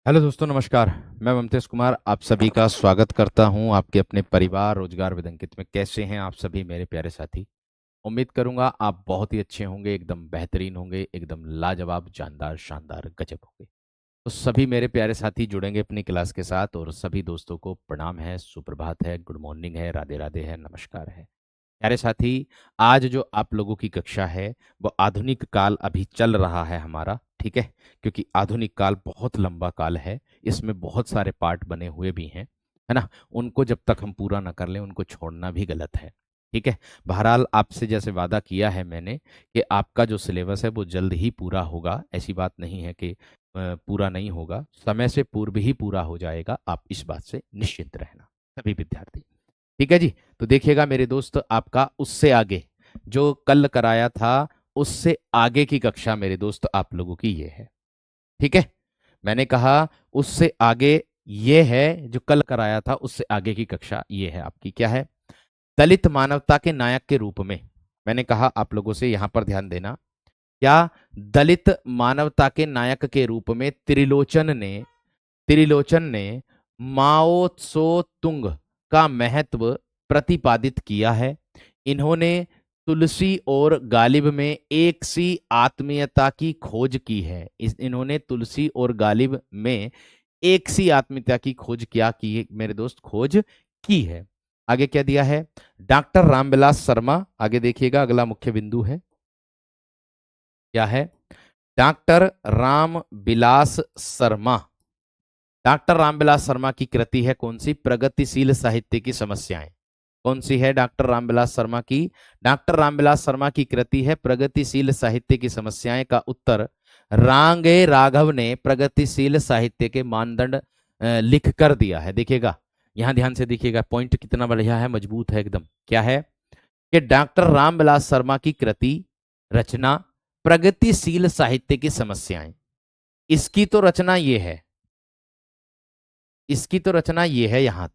Hello दोस्तों, नमस्कार। मैं ममतेश कुमार आप सभी का स्वागत करता हूं आपके अपने परिवार रोजगार विद अंकित में। कैसे हैं आप सभी मेरे प्यारे साथी? उम्मीद करूंगा आप बहुत ही अच्छे होंगे, एकदम बेहतरीन होंगे, एकदम लाजवाब, जानदार, शानदार, गजब होंगे। तो सभी मेरे प्यारे साथी जुड़ेंगे अपनी क्लास के साथ, और सभी दोस्तों को प्रणाम है, सुप्रभात है, गुड मॉर्निंग है, राधे राधे है, नमस्कार है। प्यारे साथी, आज जो आप लोगों की कक्षा है वो आधुनिक काल अभी चल रहा है हमारा, ठीक है? क्योंकि आधुनिक काल बहुत लंबा काल है, इसमें बहुत सारे पार्ट बने हुए भी हैं, है ना? उनको जब तक हम पूरा ना कर लें उनको छोड़ना भी गलत है, ठीक है? बहरहाल आपसे जैसे वादा किया है मैंने कि आपका जो सिलेबस है वो जल्द ही पूरा होगा। ऐसी बात नहीं है कि पूरा नहीं होगा, समय से पूर्व ही पूरा हो जाएगा, आप इस बात से निश्चिंत रहना सभी विद्यार्थी। ठीक है जी। तो देखिएगा मेरे दोस्त, आपका उससे आगे जो कल कराया था उससे आगे की कक्षा मेरे दोस्त आप लोगों की ये है, ठीक है? मैंने कहा उससे आगे ये है, जो कल कराया था उससे आगे की कक्षा ये है आपकी। क्या है? दलित मानवता के नायक के रूप में। मैंने कहा आप लोगों से यहां पर ध्यान देना। क्या? दलित मानवता के नायक के रूप में त्रिलोचन ने माओ त्सो तुंग का महत्व प्रतिपादित किया है। इन्होंने तुलसी और गालिब में एक सी आत्मीयता की खोज की है। इन्होंने तुलसी और गालिब में एक सी आत्मीयता की खोज क्या की है मेरे दोस्त? खोज की है। आगे क्या दिया है? डॉक्टर रामविलास शर्मा। आगे देखिएगा, अगला मुख्य बिंदु है। क्या है? डॉक्टर रामविलास शर्मा। डॉक्टर रामविलास शर्मा की कृति है कौन सी? प्रगतिशील साहित्य की समस्याएं। कौन सी है डॉक्टर रामविलास शर्मा की? डॉक्टर रामविलास शर्मा की कृति है प्रगतिशील साहित्य की समस्याएं। का उत्तर रांगे राघव ने प्रगतिशील साहित्य के मानदंड लिख कर दिया है। देखिएगा, यहां ध्यान से देखिएगा, पॉइंट कितना बढ़िया है, मजबूत है एकदम। क्या है? कि डॉक्टर रामविलास शर्मा की कृति रचना प्रगतिशील साहित्य की समस्याएं। इसकी तो रचना ये है, इसकी तो रचना ये है, यहां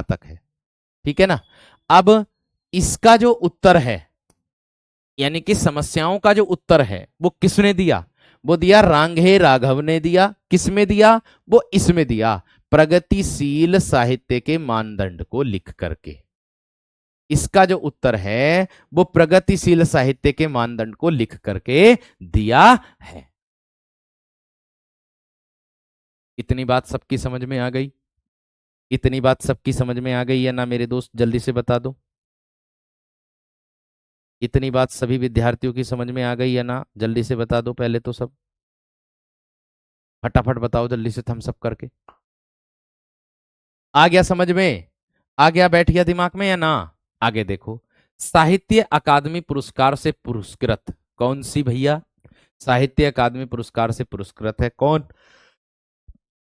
तक है, ठीक है ना? अब इसका जो उत्तर है, यानी कि समस्याओं का जो उत्तर है वो किसने दिया? वो दिया रांगे राघव ने दिया। किसमें दिया? वो इसमें दिया, प्रगतिशील साहित्य के मानदंड को लिख करके। इसका जो उत्तर है वो प्रगतिशील साहित्य के मानदंड को लिख करके दिया है। इतनी बात सबकी समझ में आ गई? इतनी बात सबकी समझ में आ गई है ना मेरे दोस्त? जल्दी से बता दो। इतनी बात सभी विद्यार्थियों की समझ में आ गई है ना? जल्दी से बता दो पहले तो सब, फटाफट बताओ जल्दी से, थम्स अप करके। आ गया समझ में? आ गया, बैठ गया दिमाग में या ना? आगे देखो। साहित्य अकादमी पुरस्कार से पुरस्कृत कौन सी भैया? साहित्य अकादमी पुरस्कार से पुरस्कृत है कौन?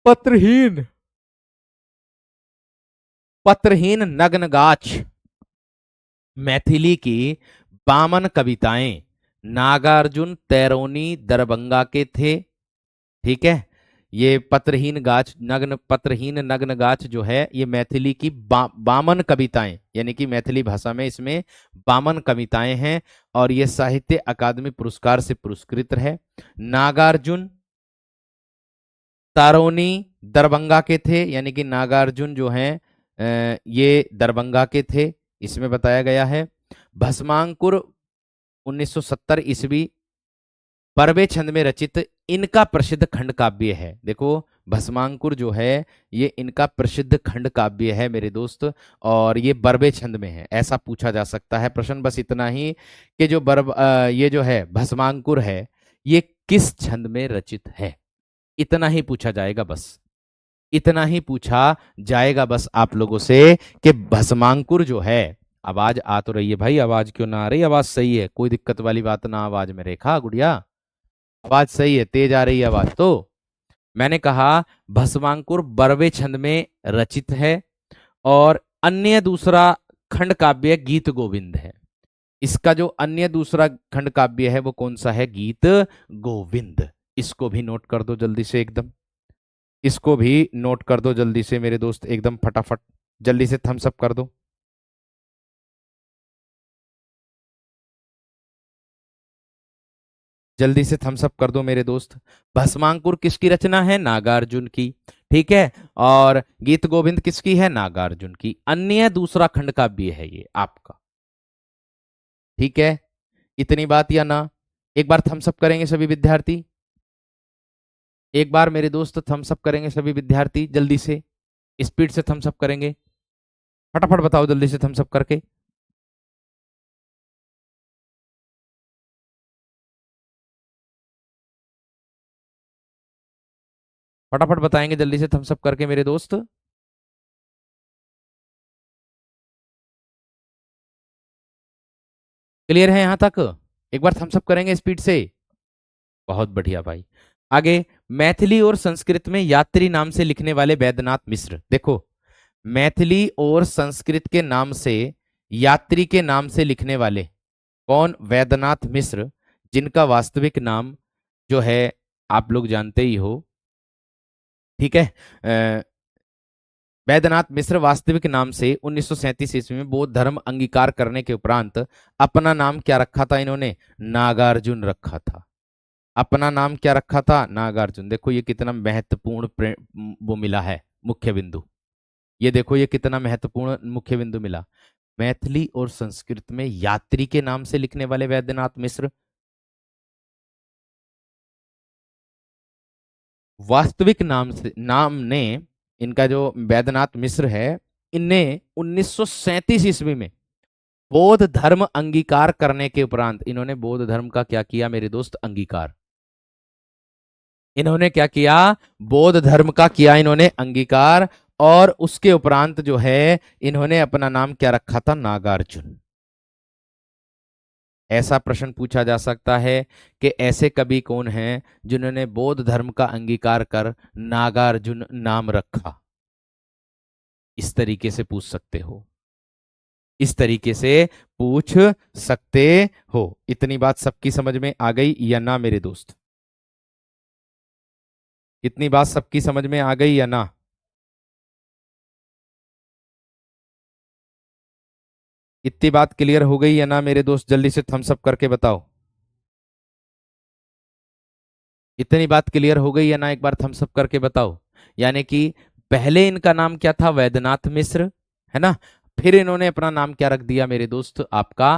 पत्रहीन। पत्रहीन नग्नगाछ मैथिली की बामन कविताएं नागार्जुन तैरोनी दरभंगा के थे, ठीक है? ये पत्रहीन नग्न गाछ जो है ये मैथिली की बामन कविताएं, यानी कि मैथिली भाषा में इसमें बामन कविताएं हैं, और ये साहित्य अकादमी पुरस्कार से पुरस्कृत है। नागार्जुन तारोनी दरभंगा के थे, यानी कि नागार्जुन जो हैं ये दरभंगा के थे, इसमें बताया गया है। भस्मांकुर 1970 ईस्वी बरबे छंद में रचित इनका प्रसिद्ध खंड काव्य है। देखो, भस्मांकुर जो है ये इनका प्रसिद्ध खंड काव्य है मेरे दोस्त, और ये बरबे छंद में है। ऐसा पूछा जा सकता है प्रश्न, बस इतना ही कि जो ये जो है भस्मांकुर है ये किस छंद में रचित है, इतना ही पूछा जाएगा बस। इतना ही पूछा जाएगा बस आप लोगों से कि भस्मांकुर जो है। आवाज आ तो रही है भाई, आवाज क्यों ना आ रही? आवाज सही है, कोई दिक्कत वाली बात ना। आवाज में रेखा गुड़िया, आवाज सही है, तेज आ रही है आवाज तो। मैंने कहा भस्मांकुर बरवे छंद में रचित है, और अन्य दूसरा खंड काव्य गीत गोविंद है। इसका जो अन्य दूसरा खंड काव्य है वो कौन सा है? गीत गोविंद। इसको भी नोट कर दो जल्दी से एकदम, इसको भी नोट कर दो जल्दी से मेरे दोस्त, एकदम फटाफट जल्दी से थम्स अप कर दो। जल्दी से थम्स अप कर दो मेरे दोस्त। भस्मांकुर किसकी रचना है? नागार्जुन की। ठीक है। और गीत गोविंद किसकी है? नागार्जुन की। अन्य दूसरा खंड काव्य है ये आपका। ठीक है, इतनी बात या ना? एक बार थम्स अप करेंगे सभी विद्यार्थी। एक बार मेरे दोस्त थम्स अप करेंगे सभी विद्यार्थी, जल्दी से स्पीड से थम्स अप करेंगे। फटाफट बताओ जल्दी से थम्स अप करके। फटाफट बताएंगे जल्दी से थम्स अप करके मेरे दोस्त। क्लियर है यहां तक? एक बार थम्स अप करेंगे स्पीड से। बहुत बढ़िया भाई। आगे, मैथिली और संस्कृत में यात्री नाम से लिखने वाले वैद्यनाथ मिश्र। देखो, मैथिली और संस्कृत के नाम से यात्री के नाम से लिखने वाले कौन? वैद्यनाथ मिश्र, जिनका वास्तविक नाम जो है आप लोग जानते ही हो। ठीक है। वैद्यनाथ मिश्र वास्तविक नाम से 1937 ईस्वी में बौद्ध धर्म अंगीकार करने के उपरांत अपना नाम क्या रखा था इन्होंने? नागार्जुन रखा था। अपना नाम क्या रखा था? नागार्जुन। देखो ये कितना महत्वपूर्ण वो मिला है मुख्य बिंदु। ये देखो ये कितना महत्वपूर्ण मुख्य बिंदु मिला। मैथिली और संस्कृत में यात्री के नाम से लिखने वाले वैद्यनाथ मिश्र, वास्तविक नाम से नाम ने, इनका जो वैद्यनाथ मिश्र है, इनने 1937 ईस्वी में बौद्ध धर्म अंगीकार करने के उपरांत, इन्होंने बौद्ध धर्म का क्या किया मेरे दोस्त? अंगीकार। इन्होंने क्या किया? बौद्ध धर्म का किया इन्होंने अंगीकार। और उसके उपरांत जो है इन्होंने अपना नाम क्या रखा था? नागार्जुन। ऐसा प्रश्न पूछा जा सकता है कि ऐसे कवि कौन हैं जिन्होंने बौद्ध धर्म का अंगीकार कर नागार्जुन नाम रखा? इस तरीके से पूछ सकते हो, इस तरीके से पूछ सकते हो। इतनी बात सबकी समझ में आ गई या ना मेरे दोस्त? इतनी बात सबकी समझ में आ गई या ना? इतनी बात क्लियर हो गई या ना मेरे दोस्त? जल्दी से थम्स अप करके बताओ। इतनी बात क्लियर हो गई या ना? एक बार थम्स अप करके बताओ। यानी कि पहले इनका नाम क्या था? वैद्यनाथ मिश्र, है ना? फिर इन्होंने अपना नाम क्या रख दिया मेरे दोस्त? आपका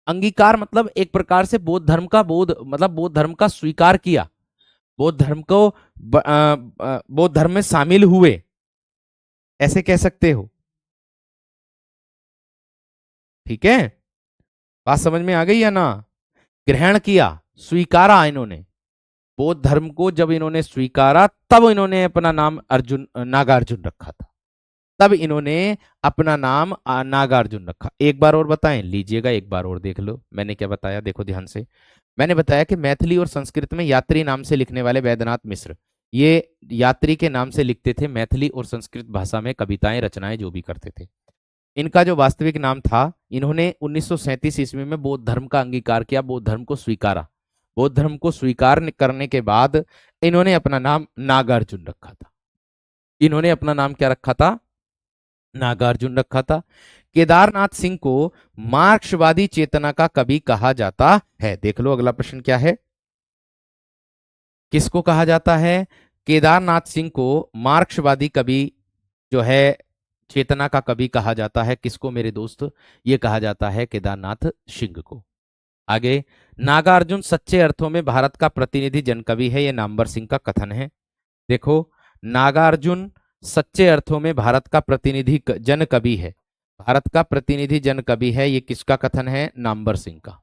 अंगीकार, मतलब एक प्रकार से बौद्ध धर्म का, बौद्ध मतलब बौद्ध धर्म का स्वीकार किया, बौद्ध धर्म को बौद्ध धर्म में शामिल हुए, ऐसे कह सकते हो। ठीक है, बात समझ में आ गई या ना? ग्रहण किया, स्वीकारा इन्होंने बौद्ध धर्म को। जब इन्होंने स्वीकारा तब इन्होंने अपना नाम अर्जुन नागार्जुन रखा था। तब इन्होंने अपना नाम नागार्जुन रखा। एक बार और बताएं, लीजिएगा एक बार और देख लो मैंने क्या बताया, देखो ध्यान से। मैंने बताया कि मैथिली और संस्कृत में यात्री नाम से लिखने वाले वैद्यनाथ मिश्र, ये यात्री के नाम से लिखते थे मैथिली और संस्कृत भाषा में कविताएं रचनाएं जो भी करते थे। इनका जो वास्तविक नाम था, इन्होंने 1937 ईस्वी में बौद्ध धर्म का अंगीकार किया, बौद्ध धर्म को स्वीकारा। बौद्ध धर्म को स्वीकार करने के बाद इन्होंने अपना नाम नागार्जुन रखा था। इन्होंने अपना नाम क्या रखा था? नागार्जुन रखा था। केदारनाथ सिंह को मार्क्सवादी चेतना का कवि कहा जाता है। देख लो अगला प्रश्न क्या है। किसको कहा जाता है? केदारनाथ सिंह को मार्क्सवादी कवि जो है, चेतना का कवि कहा जाता है। किसको मेरे दोस्त? ये कहा जाता है केदारनाथ सिंह को। आगे, नागार्जुन सच्चे अर्थों में भारत का प्रतिनिधि जनकवि है, ये नामवर सिंह का कथन है। देखो, नागार्जुन सच्चे अर्थों में भारत का प्रतिनिधि जन कवि है, भारत का प्रतिनिधि जन कवि है, ये किसका कथन है? नामवर सिंह का।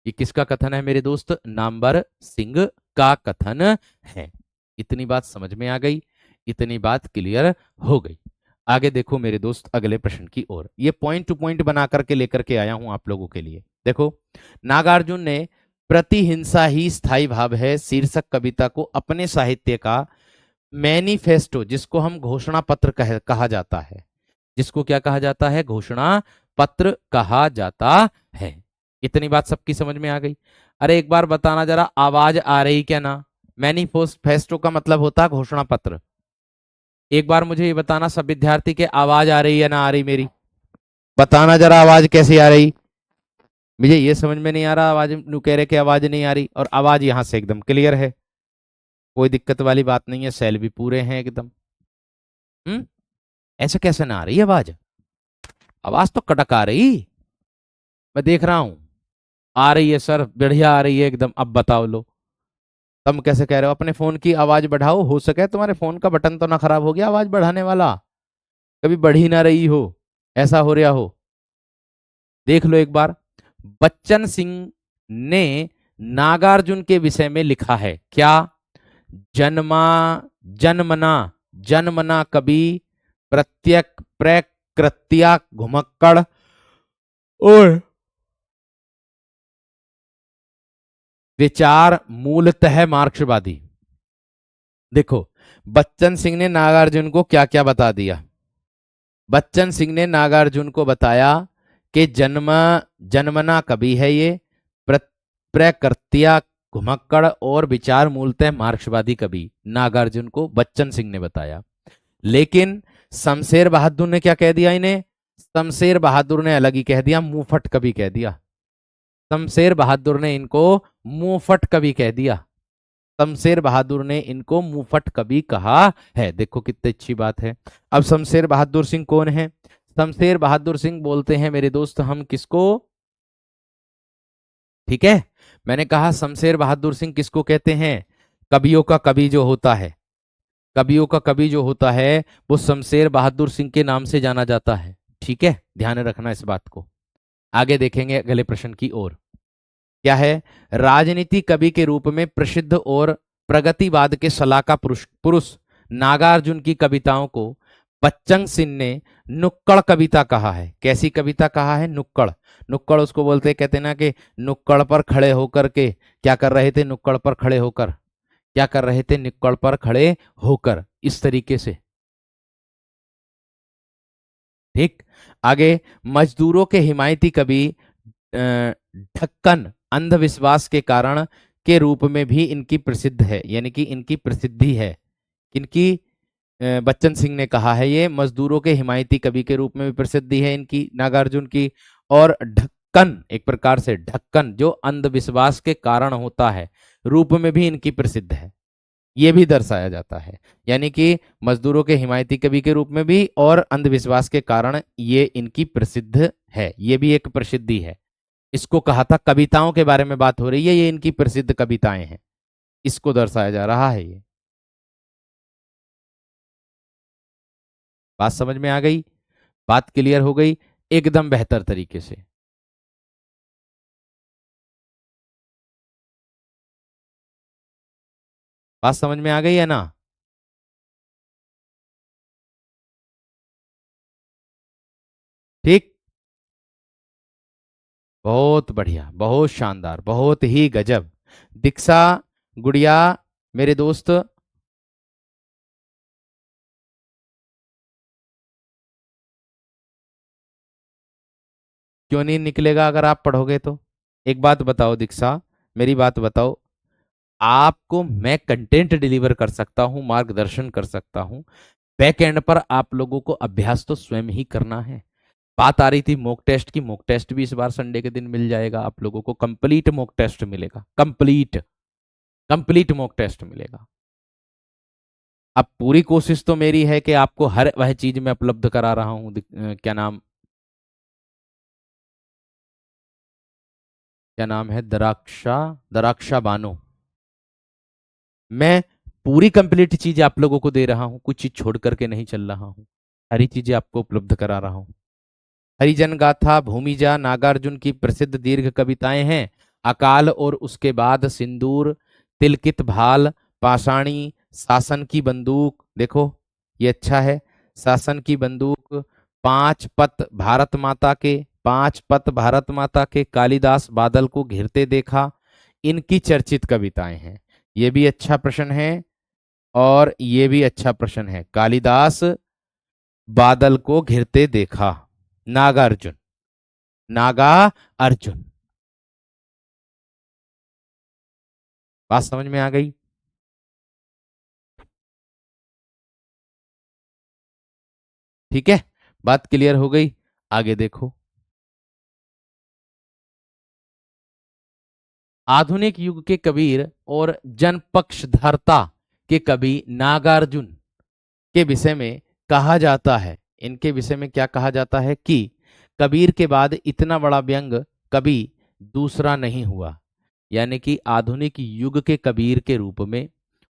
ये किसका कथन है मेरे दोस्त? नामवर सिंह का कथन है। इतनी बात समझ में आ गई, इतनी बात क्लियर हो गई। आगे देखो मेरे दोस्त अगले प्रश्न की ओर, ये पॉइंट टू पॉइंट बना करके लेकर के आया हूं आप लोगों के लिए। देखो, नागार्जुन ने प्रतिहिंसा ही स्थायी भाव है शीर्षक कविता को अपने साहित्य का मैनिफेस्टो, जिसको हम घोषणा पत्र कहा जाता है, जिसको क्या कहा जाता है? घोषणा पत्र कहा जाता है। इतनी बात सबकी समझ में आ गई? अरे एक बार बताना जरा, आवाज आ रही क्या ना? मैनिफेस्टो का मतलब होता है घोषणा पत्र। एक बार मुझे ये बताना सब विद्यार्थी के, आवाज आ रही है ना आ रही मेरी? बताना जरा आवाज कैसी आ रही? मुझे ये समझ में नहीं आ रहा, आवाज नु कह रहे कि आवाज नहीं आ रही, और आवाज यहां से एकदम क्लियर है, कोई दिक्कत वाली बात नहीं है, सेल भी पूरे हैं एकदम। हम्म। ऐसे कैसे ना आ रही आवाज? आवाज तो कटक आ रही, मैं देख रहा हूँ। आ रही है सर, बढ़िया आ रही है एकदम। अब बताओ लो, तुम कैसे कह रहे हो अपने फोन की आवाज बढ़ाओ? हो सके तुम्हारे फोन का बटन तो ना खराब हो गया आवाज बढ़ाने वाला, कभी बढ़ ही ना रही हो, ऐसा हो रहा हो। देख लो एक बार। बच्चन सिंह ने नागार्जुन के विषय में लिखा है क्या? जन्मा, जन्मना, जन्मना कवि, प्रत्यक प्रकृत्या घुमक्कड़, और विचार मूलतः मार्क्सवादी। देखो, बच्चन सिंह ने नागार्जुन को क्या क्या बता दिया। बच्चन सिंह ने नागार्जुन को बताया कि जन्मना कवि है ये, प्रकृत्या घुमक्कड़ और विचार मूलतः मार्क्सवादी कवि, नागार्जुन को बच्चन सिंह ने बताया। लेकिन शमशेर बहादुर ने क्या कह दिया इन्हें? शमशेर बहादुर ने अलग ही कह दिया, मुंहफट कवि कह दिया। शमशेर बहादुर ने इनको मुंहफट कवि कह दिया। शमशेर बहादुर ने इनको मुंहफट कवि कहा है। देखो कितनी अच्छी बात है। अब शमशेर बहादुर सिंह कौन है? शमशेर बहादुर सिंह बोलते हैं मेरे दोस्त हम किसको? ठीक है, मैंने कहा शमशेर बहादुर सिंह किसको कहते हैं? कवियों का कवि जो होता है, कवियों का कवि जो होता है, वो शमशेर बहादुर सिंह के नाम से जाना जाता है। ठीक है, ध्यान रखना इस बात को। आगे देखेंगे अगले प्रश्न की ओर। क्या है? राजनीति कवि के रूप में प्रसिद्ध और प्रगतिवाद के सलाह का पुरुष पुरुष नागार्जुन की कविताओं को बच्चन सिंह ने नुक्कड़ कविता कहा है। कैसी कविता कहा है? नुक्कड़। नुक्कड़ उसको बोलते हैं, कहते हैं ना कि नुक्कड़ पर खड़े होकर के क्या कर रहे थे? नुक्कड़ पर खड़े होकर क्या कर रहे थे? नुक्कड़ पर खड़े होकर, इस तरीके से। ठीक। आगे, मजदूरों के हिमायती कवि ढक्कन अंधविश्वास के कारण के रूप में भी इनकी प्रसिद्ध है, यानी कि इनकी प्रसिद्धि है। किनकी? बच्चन सिंह ने कहा है ये मजदूरों के हिमायती कवि के रूप में भी प्रसिद्धि है इनकी, नागार्जुन की। और ढक्कन, एक प्रकार से ढक्कन जो अंधविश्वास के कारण होता है, रूप में भी इनकी प्रसिद्ध है, ये भी दर्शाया जाता है। यानी कि मजदूरों के हिमायती कवि के रूप में भी और अंधविश्वास के कारण ये इनकी प्रसिद्ध है, ये भी एक प्रसिद्धि है। इसको कहा था, कविताओं के बारे में बात हो रही है, ये इनकी प्रसिद्ध कविताएं हैं, इसको दर्शाया जा रहा है ये। बात समझ में आ गई? बात क्लियर हो गई एकदम बेहतर तरीके से। बात समझ में आ गई है ना? ठीक। बहुत बढ़िया, बहुत शानदार, बहुत ही गजब। दीक्षा, गुड़िया, मेरे दोस्त, क्यों नहीं निकलेगा अगर आप पढ़ोगे तो? एक बात बताओ दीक्षा, मेरी बात बताओ। आपको मैं कंटेंट डिलीवर कर सकता हूं, मार्गदर्शन कर सकता हूं, बैक एंड पर आप लोगों को अभ्यास तो स्वयं ही करना है। बात आ रही थी मॉक टेस्ट की, मॉक टेस्ट भी इस बार संडे के दिन मिल जाएगा आप लोगों को, कंप्लीट मॉक टेस्ट मिलेगा, कंप्लीट, कंप्लीट मॉक टेस्ट मिलेगा। अब पूरी कोशिश तो मेरी है कि आपको हर वह चीज मैं उपलब्ध करा रहा हूँ। क्या नाम, क्या नाम है? दराक्षा, दराक्षा बानो। मैं पूरी कंप्लीट चीज आप लोगों को दे रहा हूँ, कुछ चीज छोड़ करके नहीं चल रहा हूँ, सारी चीजें आपको उपलब्ध करा रहा हूँ। हरिजन गाथा, भूमिजा नागार्जुन की प्रसिद्ध दीर्घ कविताएं हैं। अकाल और उसके बाद सिंदूर, तिलकित भाल, पाषाणी, शासन की बंदूक, देखो ये अच्छा है, शासन की बंदूक, पांच पत भारत माता के, पांच पत भारत माता के, कालिदास बादल को घिरते देखा, इनकी चर्चित कविताएं हैं। ये भी अच्छा प्रश्न है, और ये भी अच्छा प्रश्न है। कालिदास बादल को घिरते देखा, नागार्जुन, नागा अर्जुन। बात समझ में आ गई? ठीक है, बात क्लियर हो गई। आगे देखो। आधुनिक युग के कबीर और जनपक्षधरता के कवि नागार्जुन के विषय में कहा जाता है, इनके विषय में क्या कहा जाता है कि कबीर के बाद इतना बड़ा व्यंग कभी दूसरा नहीं हुआ। यानी कि आधुनिक युग के कबीर के रूप में,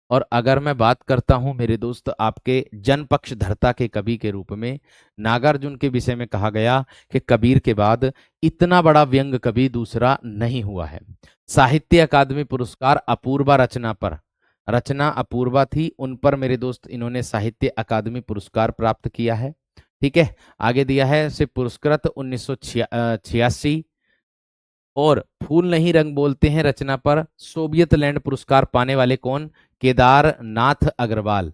और अगर मैं बात करता हूं मेरे दोस्त आपके जनपक्षधरता के कवि के रूप में, नागार्जुन के विषय में कहा गया कि कबीर के बाद इतना बड़ा व्यंग कभी दूसरा नहीं हुआ है। साहित्य अकादमी पुरस्कार अपूर्वा रचना पर, रचना अपूर्वा थी उन पर मेरे दोस्त इन्होंने साहित्य अकादमी पुरस्कार प्राप्त किया है। ठीक है, आगे दिया है से पुरस्कृत 1986, और फूल नहीं रंग बोलते हैं रचना पर सोवियत लैंड पुरस्कार पाने वाले कौन? केदारनाथ अग्रवाल।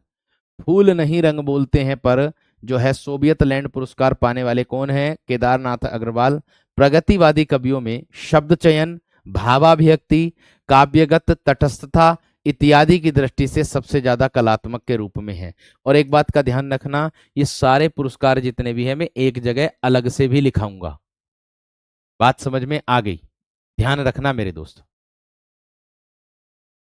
फूल नहीं रंग बोलते हैं पर जो है सोवियत लैंड पुरस्कार पाने वाले कौन है? केदारनाथ अग्रवाल। प्रगतिवादी कवियों में शब्द चयन, भावाभिव्यक्ति, काव्यगत तटस्थता इत्यादि की दृष्टि से सबसे ज्यादा कलात्मक के रूप में है। और एक बात का ध्यान रखना, ये सारे पुरस्कार जितने भी है मैं एक जगह अलग से भी लिखाऊंगा। बात समझ में आ गई? ध्यान रखना मेरे दोस्त।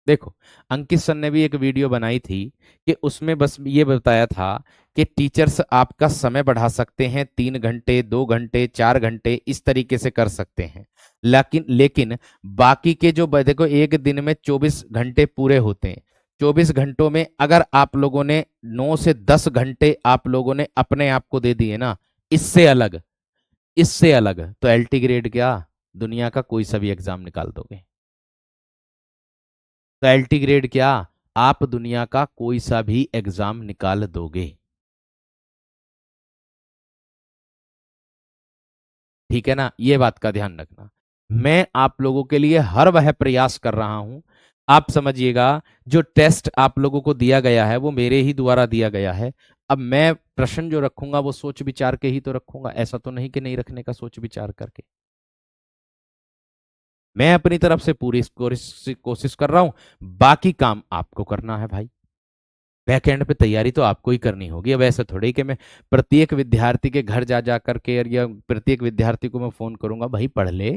देखो, अंकित सर ने भी एक वीडियो बनाई थी कि उसमें बस ये बताया था कि टीचर्स आपका समय बढ़ा सकते हैं, 3 घंटे, 2 घंटे, 4 घंटे, इस तरीके से कर सकते हैं। लेकिन बाकी के जो देखो एक दिन में 24 घंटे पूरे होते हैं। 24 घंटों में अगर आप लोगों ने 9 से 10 घंटे आप लोगों ने अपने आप को दे दिए ना, इससे अलग, इससे अलग, तो एलटी ग्रेड क्या, दुनिया का कोई सा भी एग्जाम निकाल दोगे। तो एलटी ग्रेड क्या, आप दुनिया का कोई सा भी एग्जाम निकाल दोगे। ठीक है ना, ये बात का ध्यान रखना। मैं आप लोगों के लिए हर वह प्रयास कर रहा हूं। आप समझिएगा, जो टेस्ट आप लोगों को दिया गया है वो मेरे ही द्वारा दिया गया है। अब मैं प्रश्न जो रखूंगा वो सोच विचार के ही तो रखूंगा, ऐसा तो नहीं कि नहीं रखने का सोच विचार करके। मैं अपनी तरफ से पूरी कोशिश कर रहा हूं, बाकी काम आपको करना है भाई। बैक एंड पे तैयारी तो आपको ही करनी होगी। अब ऐसा थोड़ी कि मैं प्रत्येक विद्यार्थी के घर जा जा करके या प्रत्येक विद्यार्थी को मैं फोन करूंगा, भाई पढ़ ले,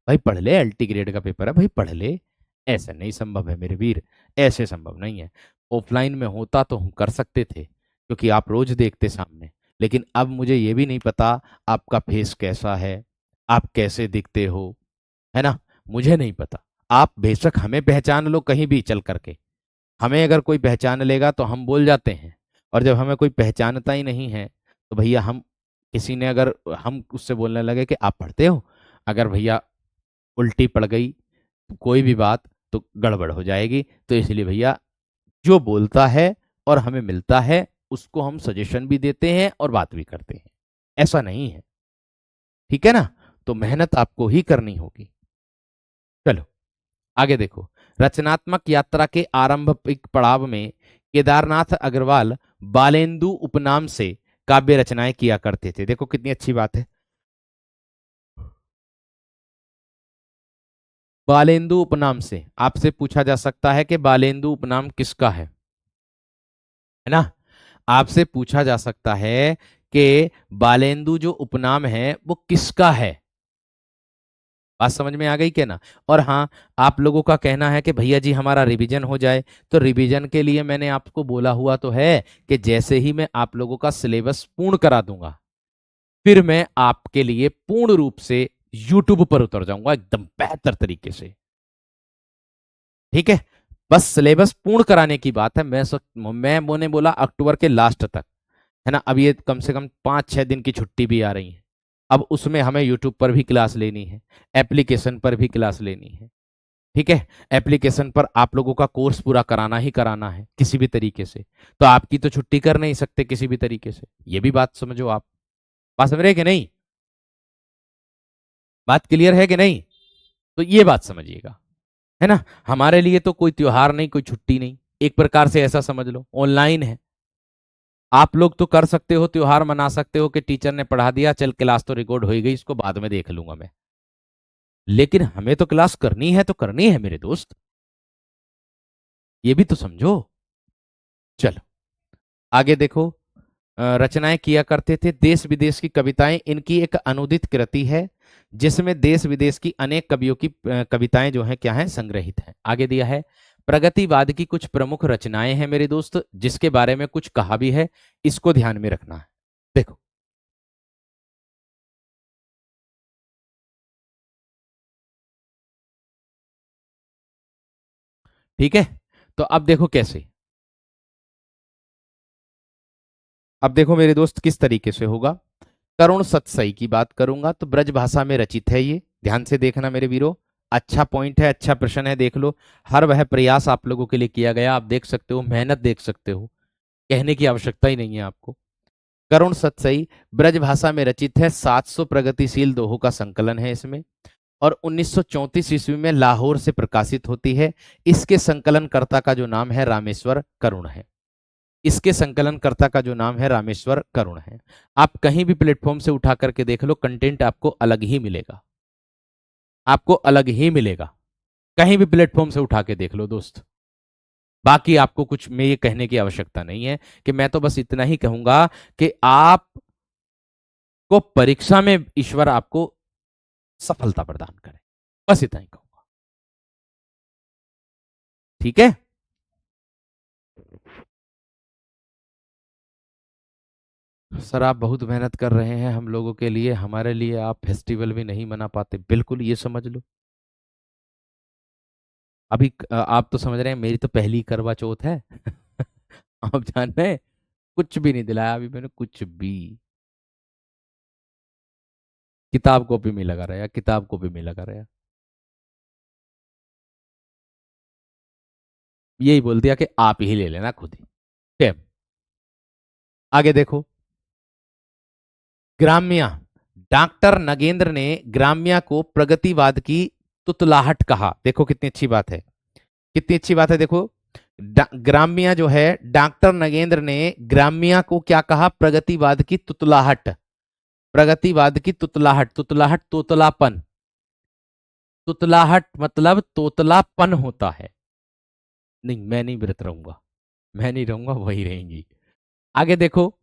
भाई पढ़ ले, एलटी ग्रेड का पेपर है भाई पढ़ ले। ऐसा नहीं संभव है मेरे वीर, ऐसे संभव नहीं है। ऑफलाइन में होता तो हम कर सकते थे क्योंकि आप रोज देखते सामने, लेकिन अब मुझे ये भी नहीं पता आपका फेस कैसा है, आप कैसे दिखते हो, है ना, मुझे नहीं पता। आप बेशक हमें पहचान लो कहीं भी चल करके, हमें अगर कोई पहचान लेगा तो हम बोल जाते हैं, और जब हमें कोई पहचानता ही नहीं है तो भैया हम, किसी ने अगर हम उससे बोलने लगे कि आप पढ़ते हो, अगर भैया उल्टी पड़ गई कोई भी बात तो गड़बड़ हो जाएगी। तो इसलिए भैया जो बोलता है और हमें मिलता है उसको हम सजेशन भी देते हैं और बात भी करते हैं, ऐसा नहीं है। ठीक है ना, तो मेहनत आपको ही करनी होगी। चलो आगे देखो, रचनात्मक यात्रा के आरंभिक पड़ाव में केदारनाथ अग्रवाल बालेंदु उपनाम से काव्य रचनाएं किया करते थे। देखो कितनी अच्छी बात है, बालेंदु उपनाम से। आपसे पूछा जा सकता है कि बालेंदु उपनाम किसका है ना, आपसे पूछा जा सकता है कि बालेंदु जो उपनाम है वो किसका है। बात समझ में आ गई क्या ना। और हाँ, आप लोगों का कहना है कि भैया जी हमारा रिवीजन हो जाए, तो रिवीजन के लिए मैंने आपको बोला हुआ तो है कि जैसे ही मैं आप लोगों का सिलेबस पूर्ण करा दूंगा फिर मैं आपके लिए पूर्ण रूप से यूट्यूब पर उतर जाऊंगा एकदम बेहतर तरीके से। ठीक है, बस सिलेबस पूर्ण कराने की बात है। मैंने बोला अक्टूबर के लास्ट तक, है ना। अब ये कम से कम 5-6 दिन की छुट्टी भी आ रही है, अब उसमें हमें यूट्यूब पर भी क्लास लेनी है, एप्लीकेशन पर भी क्लास लेनी है। ठीक है, एप्लीकेशन पर आप लोगों का कोर्स पूरा कराना ही कराना है किसी भी तरीके से, तो आपकी तो छुट्टी कर नहीं सकते किसी भी तरीके से, ये भी बात समझो आप। बात समझ रहे कि नहीं, बात क्लियर है कि नहीं? तो ये बात समझिएगा, है ना। हमारे लिए तो कोई त्योहार नहीं, कोई छुट्टी नहीं, एक प्रकार से ऐसा समझ लो ऑनलाइन है। आप लोग तो कर सकते हो, त्योहार मना सकते हो कि टीचर ने पढ़ा दिया, चल क्लास तो रिकॉर्ड हो ही गई, इसको बाद में देख लूंगा मैं। लेकिन हमें तो क्लास करनी है तो करनी है मेरे दोस्त, ये भी तो समझो। चलो आगे देखो, रचनाएं किया करते थे। देश विदेश की कविताएं इनकी एक अनुदित कृति है, जिसमें देश विदेश की अनेक कवियों की कविताएं जो हैं क्या हैं, संग्रहित हैं। आगे दिया है प्रगतिवाद की कुछ प्रमुख रचनाएं हैं मेरे दोस्त, जिसके बारे में कुछ कहा भी है, इसको ध्यान में रखना है। देखो, ठीक है। तो अब देखो कैसे, अब देखो मेरे दोस्त किस तरीके से होगा। करुण सतसई की बात करूंगा तो ब्रज भाषा में रचित है ये, ध्यान से देखना मेरे वीरों। अच्छा पॉइंट है, अच्छा प्रश्न है, देख लो। हर वह प्रयास आप लोगों के लिए किया गया, आप देख सकते हो, मेहनत देख सकते हो, कहने की आवश्यकता ही नहीं है आपको। करुण सतसई ब्रज भाषा में रचित है, 700 प्रगतिशील दोहों का संकलन है इसमें, और 1934 ईस्वी में लाहौर से प्रकाशित होती है। इसके संकलनकर्ता का जो नाम है रामेश्वर करुण है। इसके संकलनकर्ता का जो नाम है रामेश्वर करुण है। आप कहीं भी प्लेटफॉर्म से उठा करके देख लो, कंटेंट आपको अलग ही मिलेगा, आपको अलग ही मिलेगा। कहीं भी प्लेटफॉर्म से उठा के देख लो दोस्त। बाकी आपको कुछ में ये कहने की आवश्यकता नहीं है, कि मैं तो बस इतना ही कहूंगा कि आपको परीक्षा में ईश्वर आपको सफलता प्रदान करे, बस इतना ही कहूंगा। ठीक है। सर आप बहुत मेहनत कर रहे हैं हम लोगों के लिए, हमारे लिए आप फेस्टिवल भी नहीं मना पाते, बिल्कुल ये समझ लो। अभी आप तो समझ रहे हैं मेरी तो पहली करवा चौथ है। आप जान रहे हैं, कुछ भी नहीं दिलाया अभी मैंने, कुछ भी। किताब कॉपी में लगा रहा, किताब कॉपी में लगा रहा। यही बोल दिया कि आप ही ले लेना खुद ही। ठीक है, आगे देखो। ग्राम्या, डॉक्टर नगेंद्र ने ग्राम्या को प्रगतिवाद की तुतलाहट कहा। देखो कितनी अच्छी बात है, कितनी अच्छी बात है। देखो ग्राम्या जो है, डॉक्टर नगेंद्र ने ग्राम्या को क्या कहा, प्रगतिवाद की तुतलाहट। प्रगतिवाद की तुतलाहट, तुतलाहट तोतलापन, तुतलाहट मतलब तोतलापन होता है। नहीं मैं नहीं व्रत रहूंगा, मैं नहीं रहूंगा, वही रहेंगी। आगे देखो,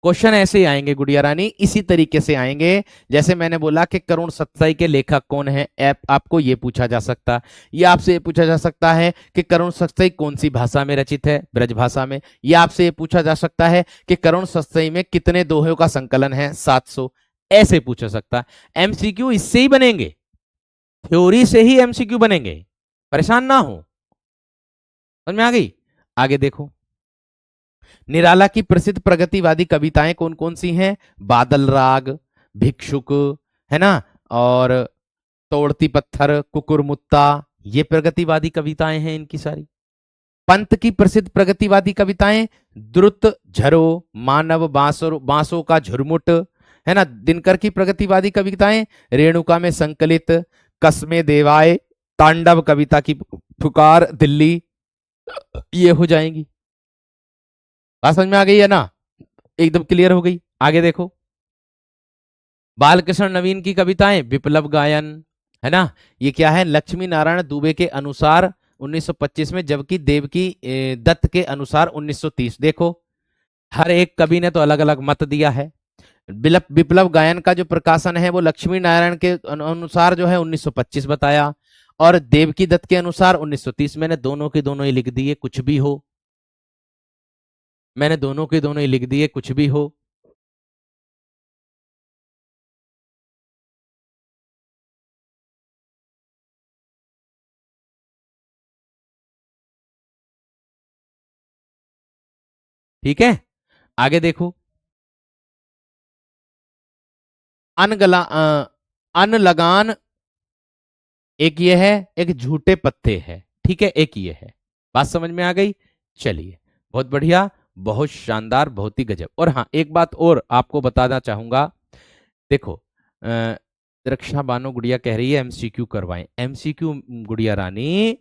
क्वेश्चन ऐसे ही आएंगे गुड़िया रानी, इसी तरीके से आएंगे। जैसे मैंने बोला कि करुण सतसई के लेखक कौन है, आपको ये पूछा जा सकता है। ये आपसे ये पूछा जा सकता है कि करुण सतसई कौन सी भाषा में रचित है, ब्रज भाषा में। ये आपसे ये पूछा जा सकता है कि करुण सतसई में कितने दोहों का संकलन है, 700। ऐसे पूछा सकता है। एमसीक्यू इससे ही बनेंगे, थ्योरी से ही एमसीक्यू बनेंगे, परेशान ना हो। समझ में आ गई। आगे देखो, निराला की प्रसिद्ध प्रगतिवादी कविताएं कौन कौन सी हैं, बादल राग, भिक्षुक, है ना, और तोड़ती पत्थर, कुकुरमुत्ता, ये प्रगतिवादी कविताएं हैं इनकी सारी। पंत की प्रसिद्ध प्रगतिवादी कविताएं द्रुत, झरो, मानव, बांसों का झुरमुट, है ना। दिनकर की प्रगतिवादी कविताएं रेणुका में संकलित, कसमे देवाय, तांडव कविता की पुकार, दिल्ली, ये हो जाएंगी। बात समझ में आ गई है ना, एकदम क्लियर हो गई। आगे देखो, बालकृष्ण नवीन की कविताएं विप्लव गायन, है ना। ये क्या है, लक्ष्मी नारायण दुबे के अनुसार 1925 में, जबकि देवकी दत्त के अनुसार 1930। देखो, हर एक कवि ने तो अलग अलग मत दिया है। विप्लव गायन का जो प्रकाशन है वो लक्ष्मी नारायण के अनुसार जो है 1925 बताया, और देवकी दत्त के अनुसार 1930। मैंने दोनों के दोनों ही लिख दिए, कुछ भी हो, मैंने दोनों के दोनों ही लिख दिए, कुछ भी हो। ठीक है, आगे देखो। अनगला अन लगान एक ये है, एक झूठे पत्ते है, ठीक है, एक ये है। बात समझ में आ गई। चलिए, बहुत बढ़िया, बहुत शानदार, बहुत ही गजब। और हाँ, एक बात और आपको बताना चाहूंगा। देखो, रक्षा बानो गुड़िया कह रही है एमसीक्यू करवाएं। एमसीक्यू गुड़िया रानी,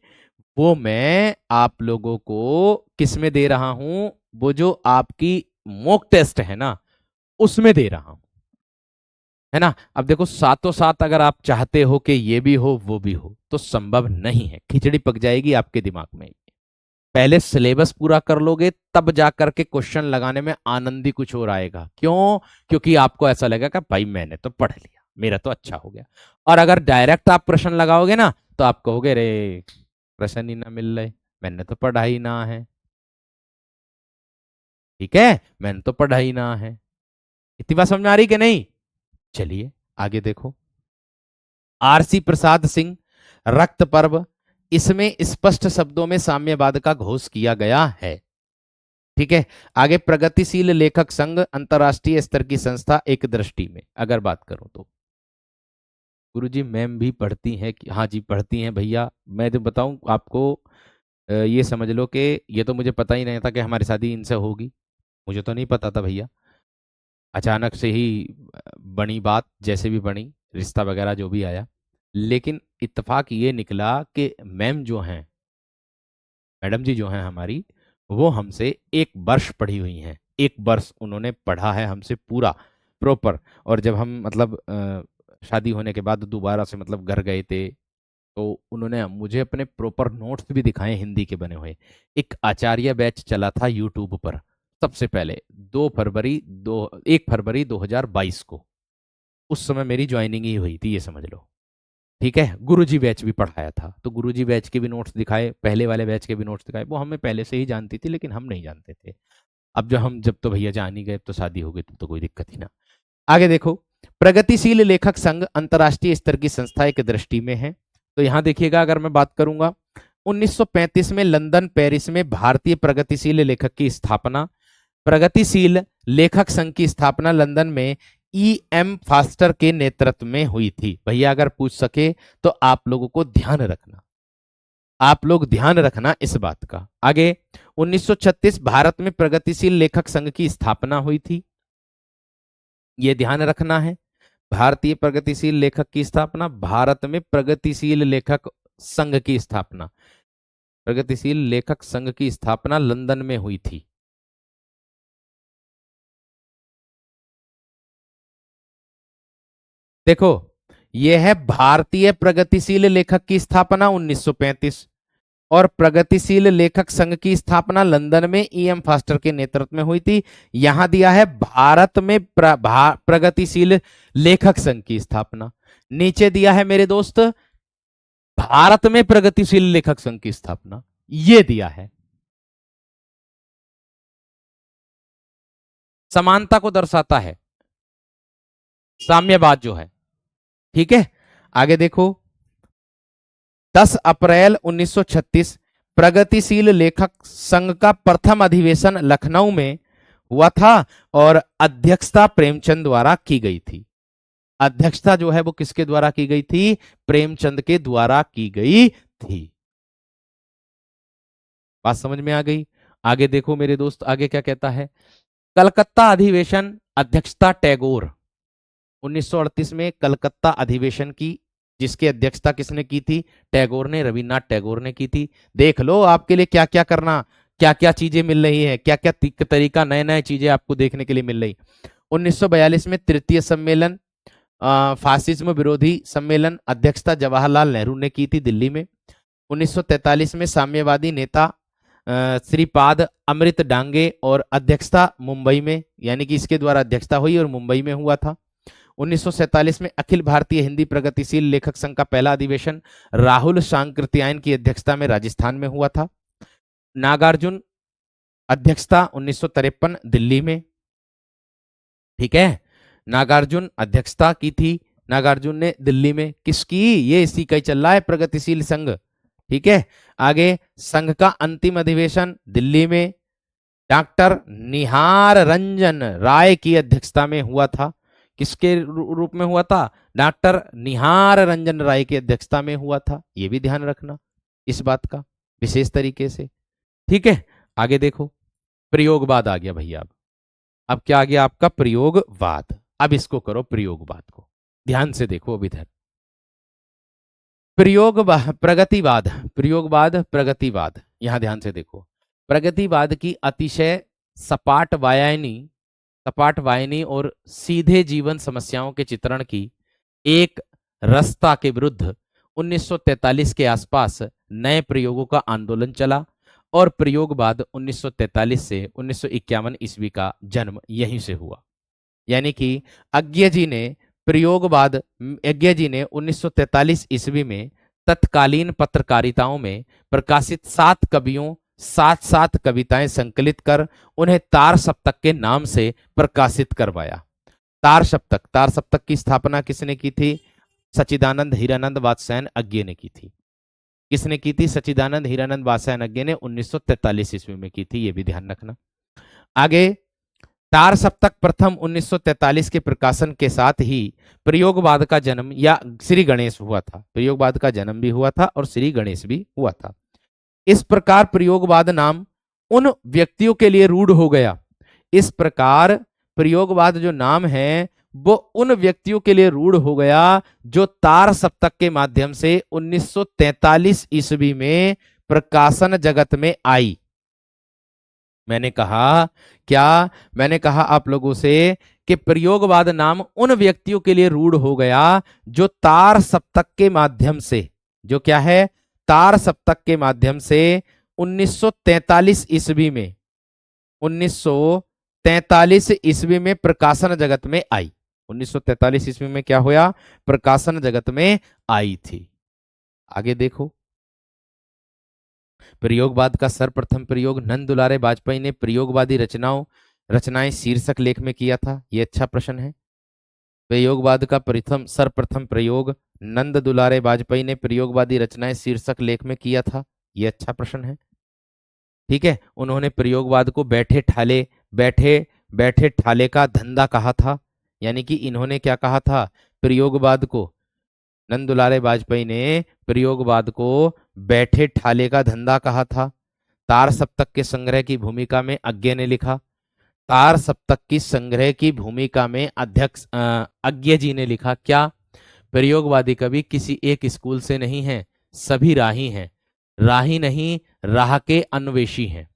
वो मैं आप लोगों को किस में दे रहा हूं, वो जो आपकी मॉक टेस्ट है ना, उसमें दे रहा हूं, है ना। अब देखो, सातों सात अगर आप चाहते हो कि ये भी हो वो भी हो, तो संभव नहीं है, खिचड़ी पक जाएगी आपके दिमाग में। पहले सिलेबस पूरा कर लोगे तब जा करके क्वेश्चन लगाने में आनंद ही कुछ और आएगा। क्यों? क्योंकि आपको ऐसा लगेगा कि भाई मैंने तो पढ़ लिया, मेरा तो अच्छा हो गया। और अगर डायरेक्ट आप प्रश्न लगाओगे ना तो आप कहोगे रे प्रश्न ही ना मिल रहे, मैंने तो पढ़ा ही ना है। ठीक है, मैंने तो पढ़ा ही ना है। इतनी बात समझ में आ रही कि नहीं? चलिए आगे देखो। आरसी प्रसाद सिंह, रक्त पर्व, इसमें स्पष्ट शब्दों में साम्यवाद का घोष किया गया है। ठीक है, आगे प्रगतिशील लेखक संघ, अंतरराष्ट्रीय स्तर की संस्था एक दृष्टि में अगर बात करूं तो गुरुजी मैम भी पढ़ती हैं कि हाँ जी पढ़ती हैं भैया। मैं तो बताऊं आपको, ये समझ लो कि ये तो मुझे पता ही नहीं था कि हमारी शादी इनसे होगी। मुझे तो नहीं पता था भैया, अचानक से ही बनी बात, जैसे भी बनी रिश्ता वगैरह जो भी आया। लेकिन इत्तेफाक ये निकला कि मैम जो हैं, मैडम जी जो हैं हमारी, वो हमसे एक वर्ष पढ़ी हुई हैं। एक वर्ष उन्होंने पढ़ा है हमसे पूरा प्रॉपर। और जब हम मतलब शादी होने के बाद दोबारा से मतलब घर गए थे तो उन्होंने मुझे अपने प्रॉपर नोट्स भी दिखाए हिंदी के बने हुए। एक आचार्य बैच चला था यूट्यूब पर सबसे पहले 1 फरवरी 2022 को। उस समय मेरी ज्वाइनिंग ही हुई थी, ये समझ लो। ठीक है, गुरुजी बैच भी पढ़ाया था तो गुरुजी बैच के भी नोट्स दिखाए, पहले वाले बैच के भी नोट्स दिखाए। वो हमें पहले से ही जानती थी लेकिन हम नहीं जानते थे। अब जब तो भैया जान ही गए, तो शादी हो गई तब तो कोई दिक्कत ही ना। आगे देखो, प्रगतिशील लेखक संघ अंतरराष्ट्रीय स्तर की संस्था एक दृष्टि में है। तो यहां देखिएगा, अगर मैं बात करूंगा 1935 में लंदन पेरिस में भारतीय प्रगतिशील लेखक की स्थापना, प्रगतिशील लेखक संघ की स्थापना लंदन में E.M. फास्टर के नेतृत्व में हुई थी। भैया अगर पूछ सके तो आप लोगों को ध्यान रखना, आप लोग ध्यान रखना इस बात का। आगे 1936 भारत में प्रगतिशील लेखक संघ की स्थापना हुई थी, यह ध्यान रखना है। भारतीय प्रगतिशील लेखक की स्थापना, भारत में प्रगतिशील लेखक संघ की स्थापना, प्रगतिशील लेखक संघ की स्थापना लंदन में हुई थी। देखो, यह है भारतीय प्रगतिशील लेखक की स्थापना 1935 और प्रगतिशील लेखक संघ की स्थापना लंदन में E.M. फास्टर के नेतृत्व में हुई थी। यहां दिया है भारत में प्रगतिशील लेखक संघ की स्थापना, नीचे दिया है मेरे दोस्त भारत में प्रगतिशील लेखक संघ की स्थापना, यह दिया है। समानता को दर्शाता है, साम्यवाद जो है। ठीक है, आगे देखो, 10 अप्रैल 1936 प्रगतिशील लेखक संघ का प्रथम अधिवेशन लखनऊ में हुआ था और अध्यक्षता प्रेमचंद द्वारा की गई थी। अध्यक्षता जो है वो किसके द्वारा की गई थी? प्रेमचंद के द्वारा की गई थी। बात समझ में आ गई? आगे देखो मेरे दोस्त, आगे क्या कहता है। कलकत्ता अधिवेशन, अध्यक्षता टैगोर। 1938 में कलकत्ता अधिवेशन की, जिसकी अध्यक्षता किसने की थी? टैगोर ने, रविन्द्रनाथ टैगोर ने की थी। देख लो आपके लिए क्या क्या करना, क्या क्या चीजें मिल रही है, क्या क्या तरीका, नए नए चीजें आपको देखने के लिए मिल रही। 1942 में तृतीय सम्मेलन, फासिज्म विरोधी सम्मेलन, अध्यक्षता जवाहरलाल नेहरू ने की थी दिल्ली में। 1943 में साम्यवादी नेता श्रीपाद अमृत डांगे और अध्यक्षता मुंबई में, यानी कि इसके द्वारा अध्यक्षता हुई और मुंबई में हुआ था। 1947 में अखिल भारतीय हिंदी प्रगतिशील लेखक संघ का पहला अधिवेशन राहुल सांकृत्यायन की अध्यक्षता में राजस्थान में हुआ था। नागार्जुन अध्यक्षता 1953 दिल्ली में। ठीक है, नागार्जुन अध्यक्षता की थी, नागार्जुन ने दिल्ली में। किसकी? ये इसी का ही चल रहा है, प्रगतिशील संघ। ठीक है, आगे संघ का अंतिम अधिवेशन दिल्ली में डॉक्टर निहार रंजन राय की अध्यक्षता में हुआ था। किसके रूप में हुआ था? डॉक्टर निहार रंजन राय की अध्यक्षता में हुआ था। यह भी ध्यान रखना इस बात का विशेष तरीके से। ठीक है, आगे देखो, प्रयोगवाद आ गया भैया। अब क्या आ गया आपका? प्रयोगवाद। अब इसको करो प्रयोगवाद को, ध्यान से देखो अब इधर। प्रगतिवाद, प्रयोगवाद, प्रगतिवाद, यहां ध्यान से देखो। प्रगतिवाद की अतिशय सपाट वायानी, सपाट वाहिनी और सीधे जीवन समस्याओं के चित्रण की एक रास्ता के विरुद्ध 1943 के आसपास नए प्रयोगों का आंदोलन चला और प्रयोगवाद 1943 से 1951 ईस्वी का जन्म यहीं से हुआ। यानी कि यज्ञ जी ने 1943 ईस्वी में तत्कालीन पत्रकारिताओं में प्रकाशित 7 कवियों 7 कविताएं संकलित कर उन्हें तार सप्तक के नाम से प्रकाशित करवाया। तार सप्तक की स्थापना किसने की थी? सच्चिदानंद हीरानंद वात्स्यायन अज्ञे ने की थी। किसने की थी? सच्चिदानंद हीरानंद वात्स्यायन अज्ञे ने 1943 ईस्वी में की थी, ये भी ध्यान रखना। आगे, तार सप्तक प्रथम 1943 के प्रकाशन के साथ ही प्रयोगवाद का जन्म या श्री गणेश हुआ था। प्रयोगवाद का जन्म भी हुआ था और श्री गणेश भी हुआ था। इस प्रकार प्रयोगवाद नाम उन व्यक्तियों के लिए रूढ़ हो गया। इस प्रकार प्रयोगवाद जो नाम है वो उन व्यक्तियों के लिए रूढ़ हो गया जो तार सप्तक के माध्यम से 1943 ईस्वी में प्रकाशन जगत में आई। मैंने कहा आप लोगों से कि प्रयोगवाद नाम उन व्यक्तियों के लिए रूढ़ हो गया जो तार सप्तक के माध्यम से, जो क्या है, तार सप्तक के माध्यम से 1943 ईस्वी में प्रकाशन जगत में आई। 1943 ईस्वी में क्या हुआ? प्रकाशन जगत में आई थी। आगे देखो, प्रयोगवाद का सर्वप्रथम प्रयोग नंद दुलारे वाजपेयी ने प्रयोगवादी रचनाएं शीर्षक लेख में किया था। यह अच्छा प्रश्न है। प्रयोगवाद का सर्वप्रथम प्रयोग नंद दुलारे वाजपेयी ने प्रयोगवादी रचनाएं शीर्षक लेख में किया था। यह अच्छा प्रश्न है। ठीक है, उन्होंने प्रयोगवाद को बैठे ठाले का धंधा कहा था। यानी कि इन्होंने क्या कहा था? प्रयोगवाद को, नंद दुलारे वाजपेयी ने प्रयोगवाद को बैठे ठाले का धंधा कहा था। तार सप्तक के संग्रह की भूमिका में अज्ञे ने लिखा। तार सप्तक की संग्रह की भूमिका में अज्ञे जी ने लिखा। क्या? प्रयोगवादी कवि किसी एक स्कूल से नहीं है, सभी राही हैं। राही नहीं, राह के अन्वेषी हैं।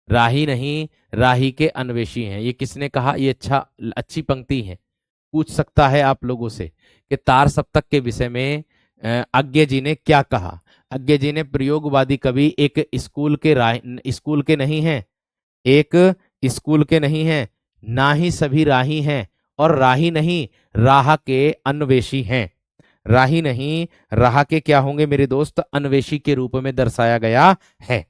राही नहीं, राही के अन्वेषी हैं। ये किसने कहा? ये अच्छी पंक्ति है, पूछ सकता है आप लोगों से कि तार सप्तक के विषय में अज्ञे जी ने क्या कहा। अज्ञे जी ने प्रयोगवादी कवि एक स्कूल के नहीं है, ना ही सभी राही हैं, और राही नहीं, राह के अन्वेषी हैं। राही नहीं, राह के क्या होंगे मेरे दोस्त? अन्वेषी के रूप में दर्शाया गया है।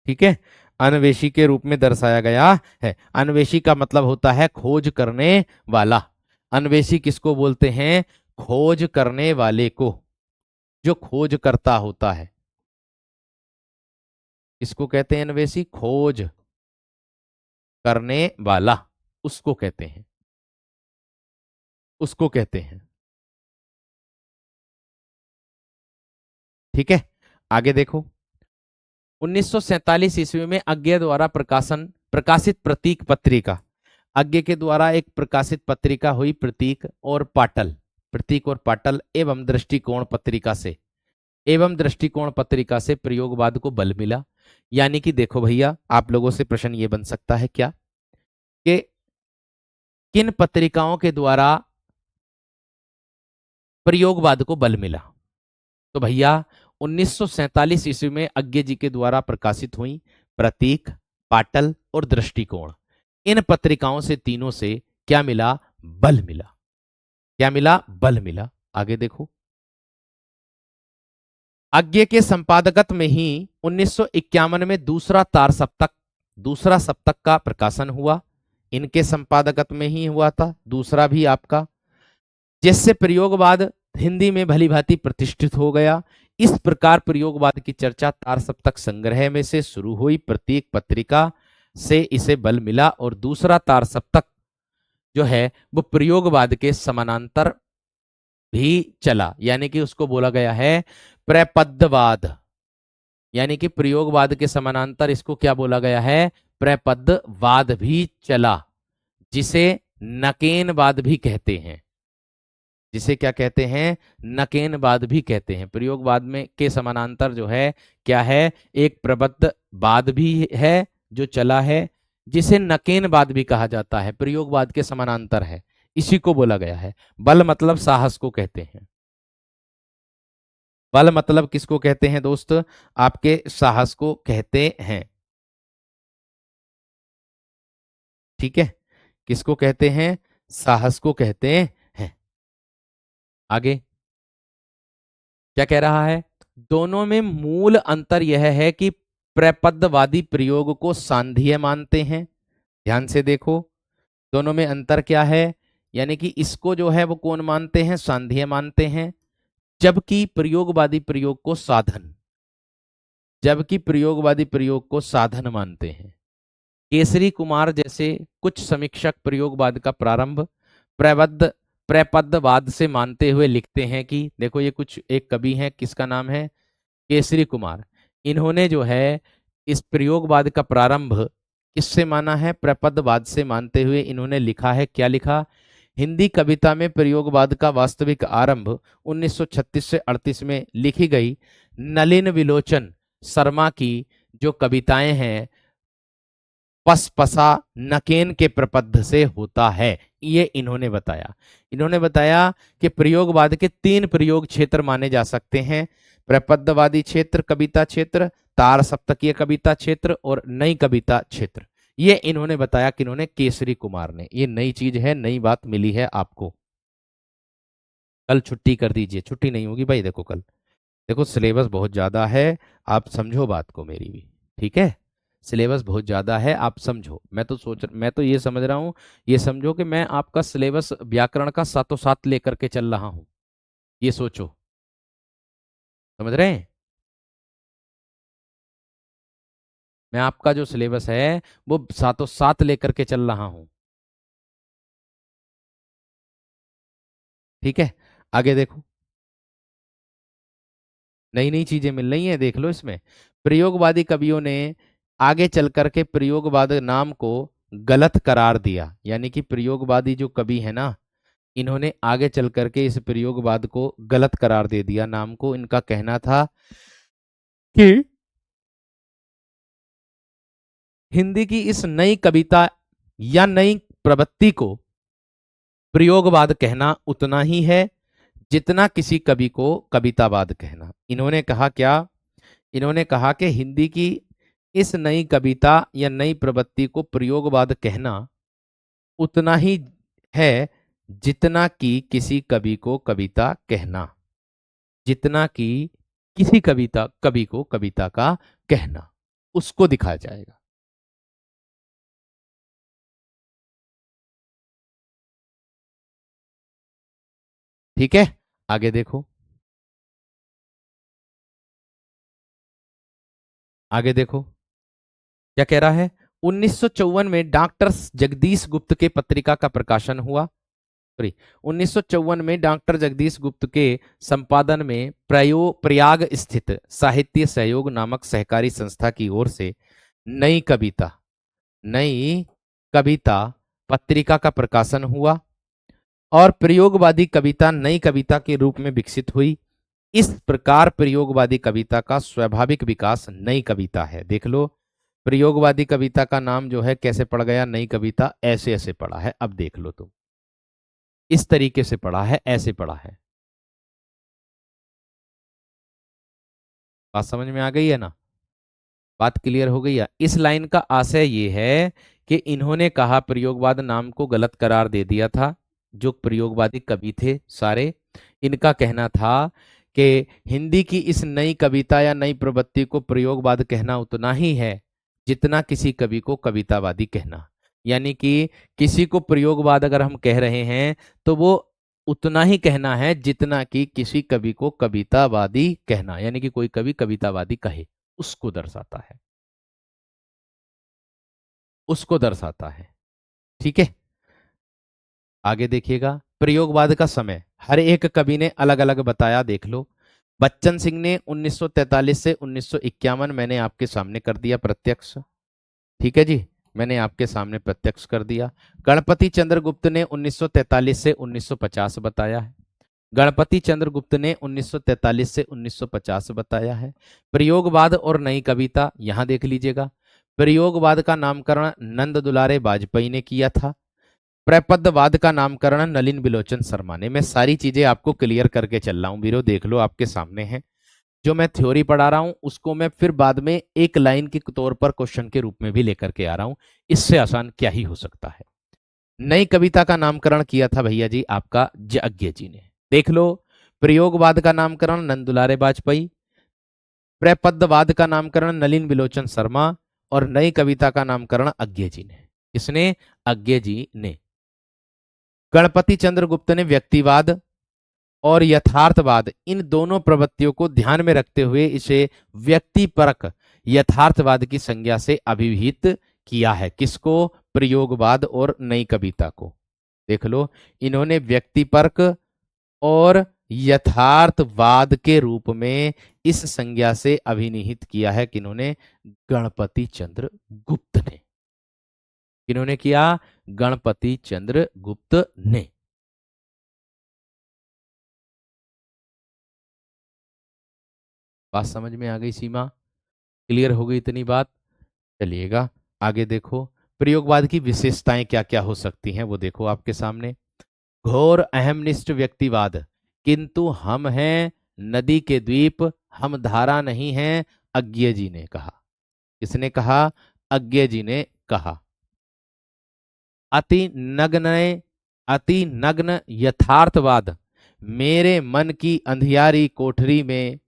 ठीक है, अन्वेषी के रूप में दर्शाया गया है। अन्वेषी का मतलब होता है खोज करने वाला। अन्वेषी किसको बोलते हैं? खोज करने वाले को, जो खोज करता होता है। किसको कहते हैं अन्वेषी? खोज करने वाला, उसको कहते हैं, ठीक है, आगे देखो। 1947 ईस्वी में अज्ञे द्वारा प्रकाशित प्रतीक पत्रिका, अज्ञे के द्वारा एक प्रकाशित पत्रिका हुई प्रतीक और पाटल एवं दृष्टिकोण पत्रिका से प्रयोगवाद को बल मिला। यानी कि देखो भैया, आप लोगों से प्रश्न ये बन सकता है क्या कि किन पत्रिकाओं के द्वारा प्रयोगवाद को बल मिला? तो भैया 1947 ईस्वी में अज्ञे जी के द्वारा प्रकाशित हुई प्रतीक, पाटल और दृष्टिकोण। इन पत्रिकाओं से, तीनों से क्या मिला? बल मिला। क्या मिला? बल मिला। आगे देखो, अज्ञे के संपादकत्व में ही 1951 में दूसरा सप्तक का प्रकाशन हुआ। इनके संपादकत्व में ही हुआ था, दूसरा भी आपका, जिससे प्रयोगवाद हिंदी में भली भांति प्रतिष्ठित हो गया। इस प्रकार प्रयोगवाद की चर्चा तार सप्तक संग्रह में से शुरू हुई। प्रतीक पत्रिका से इसे बल मिला और दूसरा तार सप्तक जो है वो प्रयोगवाद के समानांतर भी चला। यानी कि उसको बोला गया है प्रपदवाद। यानी कि प्रयोगवाद के समानांतर इसको क्या बोला गया है? प्रपदवाद भी चला, जिसे नकेनवाद भी कहते हैं। जिसे क्या कहते हैं? नकेनवाद भी कहते हैं। प्रयोगवाद में के समानांतर जो है क्या है? एक प्रबद्धवाद भी है जो चला है, जिसे नकेनवाद भी कहा जाता है, प्रयोगवाद के समानांतर है, इसी को बोला गया है। बल मतलब साहस को कहते हैं। बल मतलब किसको कहते हैं दोस्त? आपके साहस को कहते हैं। ठीक है, किसको कहते हैं? साहस को कहते हैं। आगे क्या कह रहा है? दोनों में मूल अंतर यह है कि प्रपदवादी प्रयोग को सांध्य मानते हैं। ध्यान से देखो, दोनों में अंतर क्या है? यानी कि इसको जो है वो कौन मानते हैं? सांध्य मानते हैं। जबकि प्रयोगवादी प्रयोग को साधन, जबकि प्रयोगवादी प्रयोग को साधन मानते हैं। केसरी कुमार जैसे कुछ समीक्षक प्रयोगवाद का प्रारंभ प्रबद्ध प्रपदवाद से मानते हुए लिखते हैं कि, देखो ये कुछ एक कवि हैं, किसका नाम है? केसरी कुमार। इन्होंने जो है इस प्रयोगवाद का प्रारंभ किससे माना है? प्रपदवाद से मानते हुए इन्होंने लिखा है, क्या लिखा? हिंदी कविता में प्रयोगवाद का वास्तविक आरंभ 1936 से 38 में लिखी गई नलिन विलोचन शर्मा की जो कविताएं हैं, पसपसा नकेन के प्रपद्ध से होता है, ये इन्होंने बताया। इन्होंने बताया कि प्रयोगवाद के 3 प्रयोग क्षेत्र माने जा सकते हैं: प्रपद्यवादी क्षेत्र, कविता क्षेत्र, तार सप्तकीय कविता क्षेत्र और नई कविता क्षेत्र। ये इन्होंने बताया कि इन्होंने केसरी कुमार ने, ये नई चीज है, नई बात मिली है आपको। कल छुट्टी कर दीजिए, छुट्टी नहीं होगी भाई, देखो कल, देखो सिलेबस बहुत ज्यादा है, आप समझो बात को मेरी भी, ठीक है? सिलेबस बहुत ज्यादा है, आप समझो। मैं तो ये समझ रहा हूँ, ये समझो कि मैं आपका सिलेबस व्याकरण का साथों साथ लेकर के चल रहा हूँ, ये सोचो। समझ रहे हैं? मैं आपका जो सिलेबस है वो साथों साथ लेकर के चल रहा हूँ। ठीक है, आगे देखो, नई नई चीजें मिल रही हैं, देख लो इसमें। प्रयोगवादी कवियों ने आगे चल करके प्रयोगवाद नाम को गलत करार दिया, यानी कि प्रयोगवादी जो कवि है ना, इन्होंने आगे चल करके इस प्रयोगवाद को गलत करार दे दिया नाम को। इनका कहना था कि हिंदी की इस नई कविता या नई प्रवृत्ति को प्रयोगवाद कहना उतना ही है जितना किसी कवि को कवितावाद कहना। इन्होंने कहा क्या? इन्होंने कहा कि हिंदी की इस नई कविता या नई प्रवृत्ति को प्रयोगवाद कहना उतना ही है जितना कि किसी कवि को कविता कहना, जितना कि किसी कवि को कविता का कहना, उसको दिखाया जाएगा। ठीक है, आगे देखो, आगे देखो क्या कह रहा है। 1954 में डॉक्टर जगदीश गुप्त के पत्रिका का प्रकाशन हुआ। सॉरी, 1954 में डॉक्टर जगदीश गुप्त के संपादन में प्रयाग स्थित साहित्य सहयोग नामक सहकारी संस्था की ओर से नई कविता, नई कविता पत्रिका का प्रकाशन हुआ और प्रयोगवादी कविता नई कविता के रूप में विकसित हुई। इस प्रकार प्रयोगवादी कविता का स्वाभाविक विकास नई कविता है। देख लो, प्रयोगवादी कविता का नाम जो है कैसे पड़ गया? नई कविता, ऐसे ऐसे पड़ा है। अब देख लो तुम, इस तरीके से पढ़ा है, ऐसे पढ़ा है। बात समझ में आ गई है ना? बात क्लियर हो गई है? इस लाइन का आशय ये है कि इन्होंने कहा, प्रयोगवाद नाम को गलत करार दे दिया था। जो प्रयोगवादी कवि थे सारे, इनका कहना था कि हिंदी की इस नई कविता या नई प्रवृत्ति को प्रयोगवाद कहना उतना ही है जितना किसी कवि को कवितावादी कहना। यानी कि किसी को प्रयोगवाद अगर हम कह रहे हैं तो वो उतना ही कहना है जितना कि किसी कवि को कवितावादी कहना, यानी कि कोई कवि कवितावादी कहे, उसको दर्शाता है, उसको दर्शाता है। ठीक है, आगे देखिएगा। प्रयोगवाद का समय हर एक कवि ने अलग अलग बताया, देख लो। बच्चन सिंह ने 1943 से 1951, मैंने आपके सामने कर दिया प्रत्यक्ष। ठीक है जी, मैंने आपके सामने प्रत्यक्ष कर दिया। गणपति चंद्र गुप्त ने 1943 से 1950 बताया है। गणपति चंद्र गुप्त ने 1943 से 1950 बताया है। प्रयोगवाद और नई कविता, यहां देख लीजिएगा। प्रयोगवाद का नामकरण नंद दुलारे वाजपेयी ने किया था। प्रपदवाद का नामकरण नलिन बिलोचन शर्मा ने। मैं सारी चीजें आपको क्लियर करके चल रहा हूं वीरो, देख लो आपके सामने है। जो मैं थ्योरी पढ़ा रहा हूं उसको मैं फिर बाद में एक लाइन के तौर पर क्वेश्चन के रूप में भी लेकर के आ रहा हूं। इससे आसान क्या ही हो सकता है। नई कविता का नामकरण किया था भैया जी आपका जग्गे जी ने। देख लो, प्रयोगवाद का नामकरण नंदुलारे वाजपेयी, प्रपदवाद का नामकरण नलिन विलोचन शर्मा, और नई कविता का नामकरण अज्ञे जी ने। किसने? अज्ञे जी ने। गणपति चंद्र गुप्त ने व्यक्तिवाद और यथार्थवाद, इन दोनों प्रवृत्तियों को ध्यान में रखते हुए इसे व्यक्तिपरक यथार्थवाद की संज्ञा से अभिहित किया है। किसको? प्रयोगवाद और नई कविता को। देख लो, इन्होंने व्यक्तिपरक और यथार्थवाद के रूप में इस संज्ञा से अभिनिहित किया है। किन्होंने? गणपति चंद्र गुप्त ने। किन्होंने किया? गणपति चंद्र गुप्त ने। बात समझ में आ गई सीमा? क्लियर हो गई इतनी बात? चलिएगा आगे देखो, प्रयोगवाद की विशेषताएं क्या क्या हो सकती हैं वो देखो आपके सामने। घोर अहमनिष्ठ व्यक्तिवाद, किंतु हम हैं नदी के द्वीप, हम धारा नहीं हैं, अज्ञे जी ने कहा। किसने कहा? अज्ञे जी ने कहा। अति नग्न अति नग्न यथार्थवाद, मेरे मन की अंधियारी कोठरी में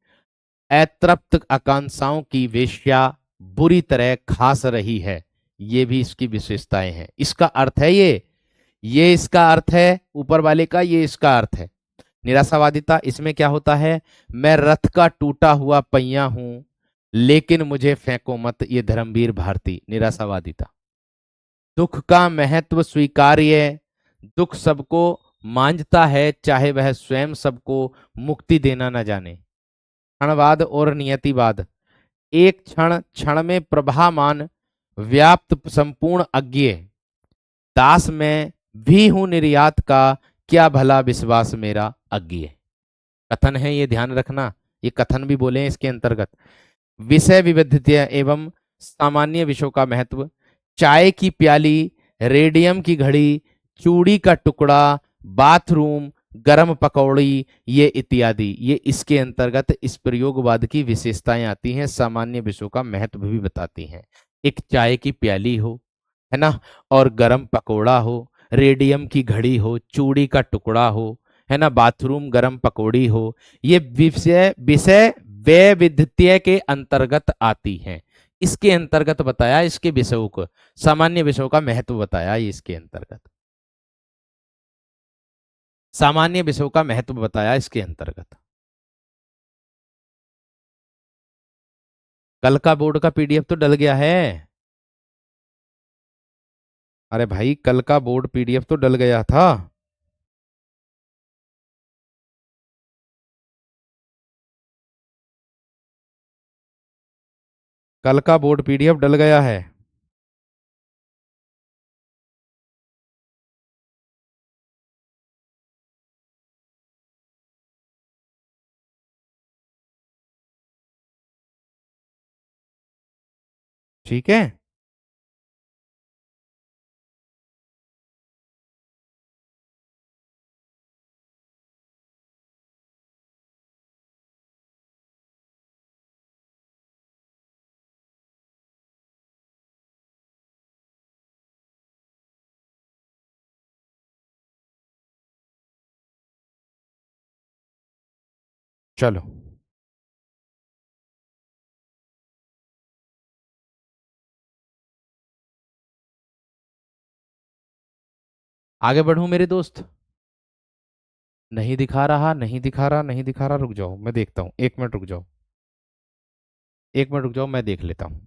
अतृप्त आकांक्षाओं की वेश्या बुरी तरह खास रही है। ये भी इसकी विशेषताएं हैं। इसका अर्थ है ये इसका अर्थ है ऊपर वाले का, ये इसका अर्थ है। निराशावादिता, इसमें क्या होता है? मैं रथ का टूटा हुआ पहिया हूं, लेकिन मुझे फेंको मत, ये धर्मवीर भारती। निराशावादिता। दुख का महत्व स्वीकार्य, दुख सबको मांझता है, चाहे वह स्वयं सबको मुक्ति देना न जाने। क्षणवाद और नियतिवाद, एक क्षण क्षण में प्रभामान व्याप्त संपूर्ण अज्ञे, दास में भी हूं निर्यात का, क्या भला विश्वास मेरा अज्ञे। कथन है, ये ध्यान रखना, ये कथन भी बोले हैं इसके अंतर्गत। विषय विविधता एवं सामान्य विषयों का महत्व, चाय की प्याली, रेडियम की घड़ी, चूड़ी का टुकड़ा, बाथरूम, गरम पकौड़ी, ये इत्यादि, ये इसके अंतर्गत इस प्रयोगवाद की विशेषताएं आती हैं। सामान्य विषयों का महत्व भी बताती हैं। एक चाय की प्याली हो, है ना, और गरम पकौड़ा हो, रेडियम की घड़ी हो, चूड़ी का टुकड़ा हो, है ना, बाथरूम, गरम पकौड़ी हो, ये विषय विषय वैविध्यता के अंतर्गत आती हैं। इसके अंतर्गत बताया, इसके विषयों को, सामान्य विषयों का महत्व बताया इसके अंतर्गत। सामान्य विषयों का महत्व बताया इसके अंतर्गत। कल का बोर्ड का पीडीएफ तो डल गया है। अरे भाई, कल का बोर्ड पीडीएफ तो डल गया था। कल का बोर्ड पीडीएफ डल गया है। ठीक है। चलो आगे बढ़ूं मेरे दोस्त। नहीं दिखा रहा, नहीं दिखा रहा, नहीं दिखा रहा, रुक जाओ मैं देखता हूँ, 1 मिनट रुक जाओ, 1 मिनट रुक जाओ, मैं देख लेता हूँ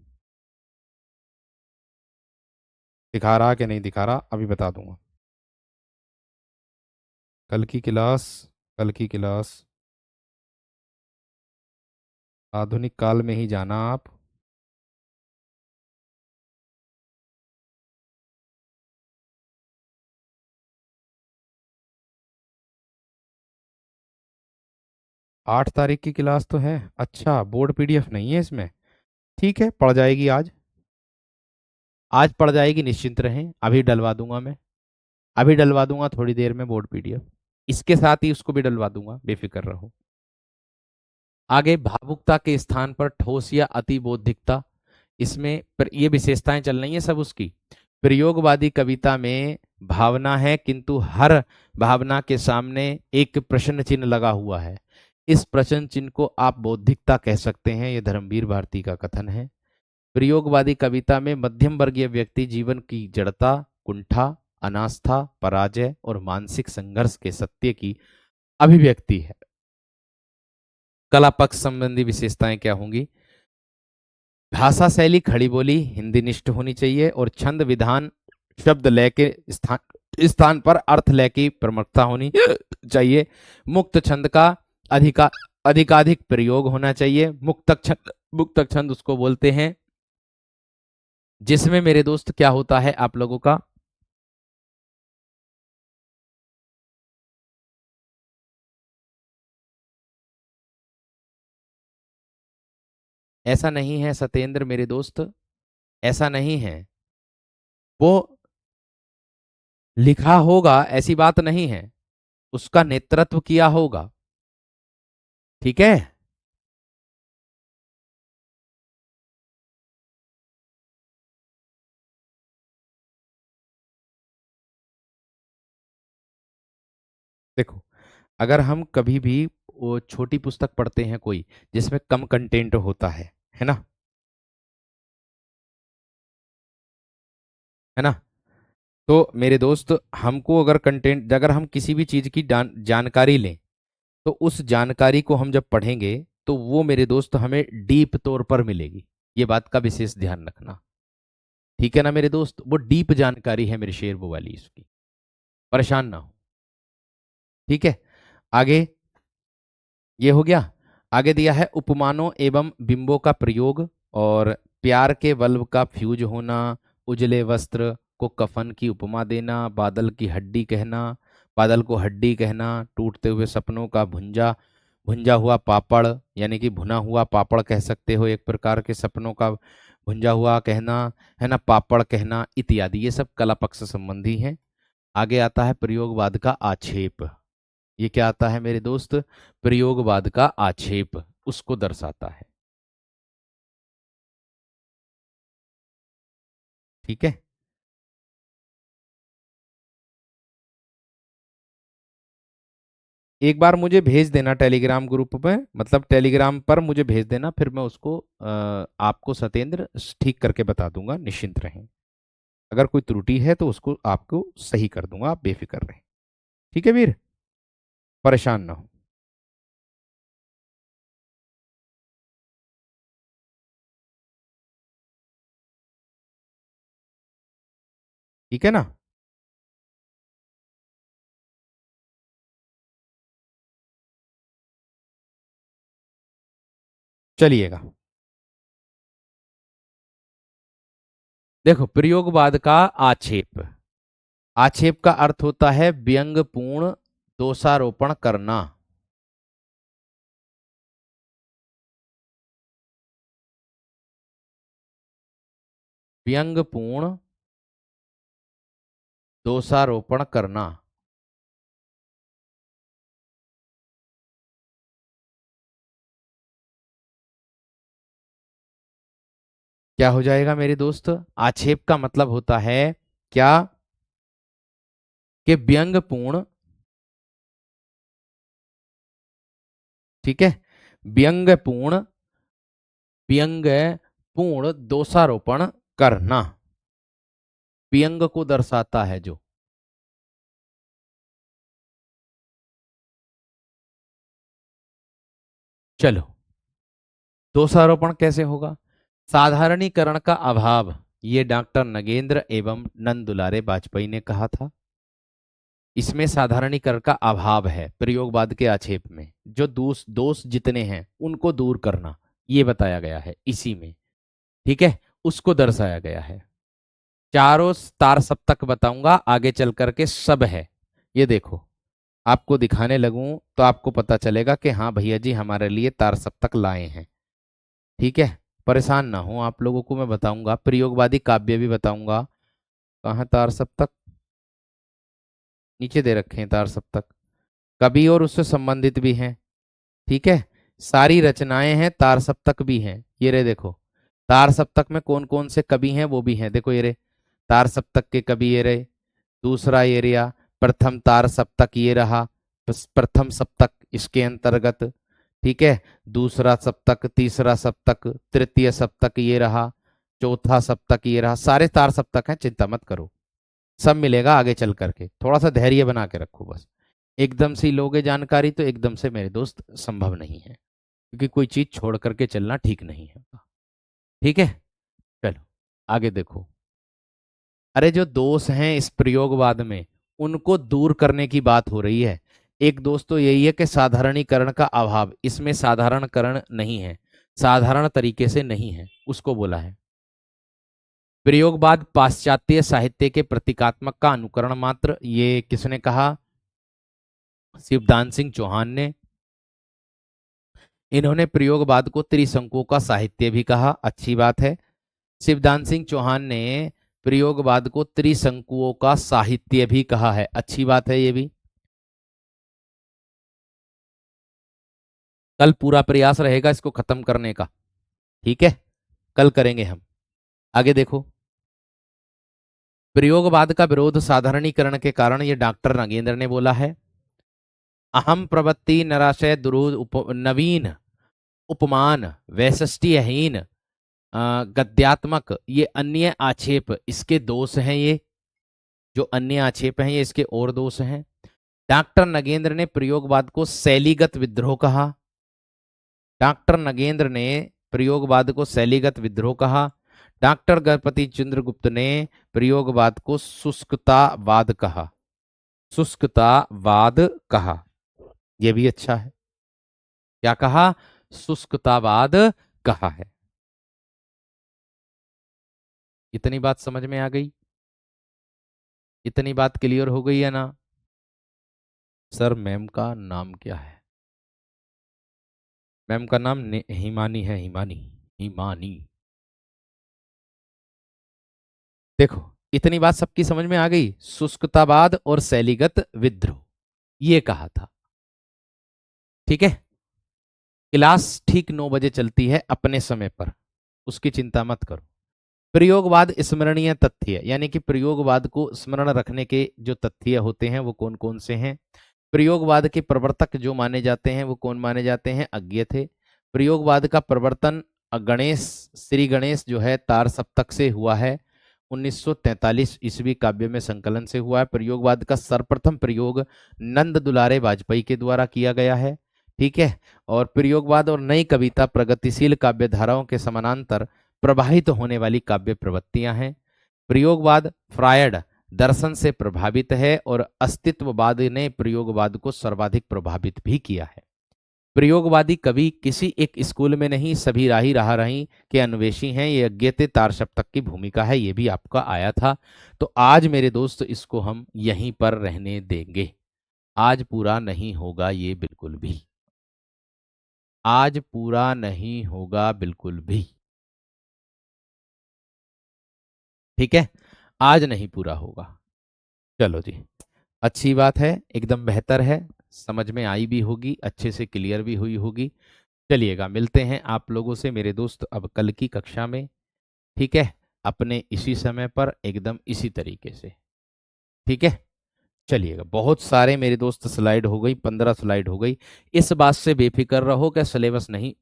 दिखा रहा कि नहीं दिखा रहा, अभी बता दूंगा। कल की क्लास, कल की क्लास, आधुनिक काल में ही जाना आप। 8 तारीख की क्लास तो है। अच्छा, बोर्ड पीडीएफ नहीं है इसमें। ठीक है, पढ़ जाएगी आज, आज पढ़ जाएगी, निश्चिंत रहें। अभी डलवा दूंगा मैं, अभी डलवा दूंगा थोड़ी देर में बोर्ड पीडीएफ। इसके साथ ही उसको भी डलवा दूंगा, बेफिक्र रहो। आगे भावुकता के स्थान पर ठोस या अति बौद्धिकता, इसमें ये विशेषताएं चल रही हैं सब उसकी। प्रयोगवादी कविता में भावना है किंतु हर भावना के सामने एक प्रश्न चिन्ह लगा हुआ है। इस प्रश्न चिन्ह को आप बौद्धिकता कह सकते हैं, यह धर्मवीर भारती का कथन है। प्रयोगवादी कविता में मध्यम वर्गीय व्यक्ति जीवन की जड़ता, कुंठा, अनास्था, पराजय और मानसिक संघर्ष के सत्य की अभिव्यक्ति है। कला पक्ष संबंधी विशेषताएं क्या होंगी? भाषा शैली खड़ी बोली हिंदी निष्ठ होनी चाहिए और छंद विधान शब्द लय के स्थान पर अर्थ लय की प्रमुखता होनी चाहिए। मुक्त छंद का अधिकाधिक प्रयोग होना चाहिए। मुक्तक छंद उसको बोलते हैं जिसमें मेरे दोस्त क्या होता है आप लोगों का, ऐसा नहीं है सत्येंद्र मेरे दोस्त, ऐसा नहीं है, वो लिखा होगा ऐसी बात नहीं है, उसका नेतृत्व किया होगा। ठीक है, देखो अगर हम कभी भी वो छोटी पुस्तक पढ़ते हैं कोई जिसमें कम कंटेंट होता है ना, है ना, तो मेरे दोस्त हमको अगर कंटेंट, अगर हम किसी भी चीज की जानकारी लें तो उस जानकारी को हम जब पढ़ेंगे तो वो मेरे दोस्त हमें डीप तौर पर मिलेगी। ये बात का विशेष ध्यान रखना, ठीक है ना मेरे दोस्त, वो डीप जानकारी है मेरे शेर वो वाली, इसकी परेशान ना हो। ठीक है, आगे ये हो गया। आगे दिया है उपमानों एवं बिंबों का प्रयोग और प्यार के बल्ब का फ्यूज होना, उजले वस्त्र को कफन की उपमा देना, बादल की हड्डी कहना, बादल को हड्डी कहना, टूटते हुए सपनों का भुंजा भुंजा हुआ पापड़, यानी कि भुना हुआ पापड़ कह सकते हो, एक प्रकार के सपनों का भुंजा हुआ कहना, है ना, पापड़ कहना इत्यादि, ये सब कला पक्ष संबंधी हैं। आगे आता है प्रयोगवाद का आक्षेप। ये क्या आता है मेरे दोस्त? प्रयोगवाद का आक्षेप, उसको दर्शाता है। ठीक है, एक बार मुझे भेज देना टेलीग्राम ग्रुप में, मतलब टेलीग्राम पर मुझे भेज देना, फिर मैं उसको आपको सत्येंद्र ठीक करके बता दूंगा, निश्चिंत रहें। अगर कोई त्रुटि है तो उसको आपको सही कर दूंगा, आप बेफिक्र रहें। ठीक है वीर, परेशान ना हो। ठीक है ना? चलिएगा, देखो प्रयोगवाद का आक्षेप, आक्षेप का अर्थ होता है व्यंग्यपूर्ण दोषारोपण करना। व्यंग्यपूर्ण दोषारोपण करना, क्या हो जाएगा मेरे दोस्त? आक्षेप का मतलब होता है क्या? कि व्यंग्यपूर्ण, ठीक है, व्यंग्यपूर्ण, व्यंग्यपूर्ण दोषारोपण करना, व्यंग को दर्शाता है जो। चलो, दोषारोपण कैसे होगा? साधारणीकरण का अभाव, ये डॉक्टर नगेंद्र एवं नंद दुलारे वाजपेयी ने कहा था। इसमें साधारणीकरण का अभाव है प्रयोगवाद के आक्षेप में, जो दोष दोष जितने हैं उनको दूर करना, ये बताया गया है इसी में। ठीक है, उसको दर्शाया गया है। चारों तार सप्तक बताऊंगा आगे चल करके, सब है। ये देखो, आपको दिखाने लगूं तो आपको पता चलेगा कि हाँ भैया जी हमारे लिए तार सप्तक लाए हैं। ठीक है, परेशान ना हो, आप लोगों को मैं बताऊंगा, प्रयोगवादी काव्य भी बताऊंगा। कहाँ तार सप्तक? नीचे दे रखे हैं तार सप्तक, कवि और उससे संबंधित भी हैं। ठीक है, सारी रचनाएं हैं, तार सप्तक भी हैं। ये रे देखो, तार सप्तक में कौन कौन से कवि हैं वो भी हैं। देखो ये रे, तार सप्तक के कवि ये रहे। दूसरा ये रहा, प्रथम तार सप्तक ये रहा, प्रथम सप्तक इसके अंतर्गत। ठीक है, दूसरा सप्तक, तीसरा सप्तक, तृतीय सप्तक ये रहा, चौथा सप्तक ये रहा। सारे तार सप्तक हैं, चिंता मत करो, सब मिलेगा आगे चल करके। थोड़ा सा धैर्य बना के रखो बस। एकदम से लोगे जानकारी तो एकदम से मेरे दोस्त संभव नहीं है, क्योंकि कोई चीज छोड़ करके चलना ठीक नहीं है। ठीक है, चलो आगे देखो। अरे जो दोष हैं इस प्रयोगवाद में, उनको दूर करने की बात हो रही है। एक दोष तो यही है कि साधारणीकरण का अभाव, इसमें साधारणीकरण नहीं है, साधारण तरीके से नहीं है, उसको बोला है। प्रयोगवाद पाश्चात्य साहित्य के प्रतीकात्मक का अनुकरण मात्र, ये किसने कहा? शिवदान सिंह चौहान ने। इन्होंने प्रयोगवाद को त्रिशंकुओं का साहित्य भी कहा, अच्छी बात है। शिवदान सिंह चौहान ने प्रयोगवाद को त्रिशंकुओं का साहित्य भी कहा है, अच्छी बात है ये भी। कल पूरा प्रयास रहेगा इसको खत्म करने का, ठीक है, कल करेंगे हम। आगे देखो, प्रयोगवाद का विरोध साधारणीकरण के कारण, ये डॉक्टर नागेंद्र ने बोला है। अहम प्रवृत्ति निराशय नवीन उपमान वैशिष्ट्यहीन गद्यात्मक, ये अन्य आक्षेप इसके दोष हैं। ये जो अन्य आक्षेप हैं ये इसके और दोष हैं। डॉक्टर नगेंद्र ने प्रयोगवाद को शैलीगत विद्रोह कहा। डॉक्टर नगेंद्र ने प्रयोगवाद को शैलीगत विद्रोह कहा। डॉक्टर गणपति चंद्रगुप्त ने प्रयोगवाद को शुष्कतावाद कहा। शुष्कतावाद कहा, यह भी अच्छा है। क्या कहा? शुष्कतावाद कहा है। इतनी बात समझ में आ गई? इतनी बात क्लियर हो गई है ना? सर मैम का नाम क्या है? मैम का नाम हिमानी है, हिमानी, हिमानी। देखो इतनी बात सबकी समझ में आ गई। शुष्कतावाद और शैलीगत विद्रोह ये कहा था, ठीक है। क्लास ठीक 9 बजे चलती है अपने समय पर, उसकी चिंता मत करो। प्रयोगवाद स्मरणीय तथ्य, यानी कि प्रयोगवाद को स्मरण रखने के जो तथ्य होते हैं वो कौन कौन से हैं? प्रयोगवाद के प्रवर्तक जो माने जाते हैं वो कौन माने जाते हैं? अज्ञेय थे। प्रयोगवाद का प्रवर्तन गणेश, श्री गणेश जो है तार सप्तक से हुआ है, 1943 ईस्वी काव्य में संकलन से हुआ है। प्रयोगवाद का सर्वप्रथम प्रयोग नंद दुलारे वाजपेयी के द्वारा किया गया है, ठीक है। और प्रयोगवाद और नई कविता प्रगतिशील काव्य धाराओं के समानांतर प्रवाहित होने वाली काव्य प्रवृत्तियां हैं। प्रयोगवाद फ्रायड दर्शन से प्रभावित है और अस्तित्ववाद ने प्रयोगवाद को सर्वाधिक प्रभावित भी किया है। प्रयोगवादी कवि किसी एक स्कूल में नहीं, सभी राही रहा रही के अन्वेषी हैं। ये अज्ञेय तार सप्तक की भूमिका है, ये भी आपका आया था। तो आज मेरे दोस्त इसको हम यहीं पर रहने देंगे, आज पूरा नहीं होगा ये बिल्कुल भी, आज पूरा नहीं होगा बिल्कुल भी, ठीक है, आज नहीं पूरा होगा। चलो जी, अच्छी बात है, एकदम बेहतर है, समझ में आई भी होगी, अच्छे से क्लियर भी हुई होगी। चलिएगा, मिलते हैं आप लोगों से मेरे दोस्त अब कल की कक्षा में, ठीक है, अपने इसी समय पर एकदम इसी तरीके से, ठीक है। चलिएगा, बहुत सारे मेरे दोस्त स्लाइड हो गई, 15 स्लाइड हो गई। इस बात से बेफिक्र रहो कि सिलेबस नहीं,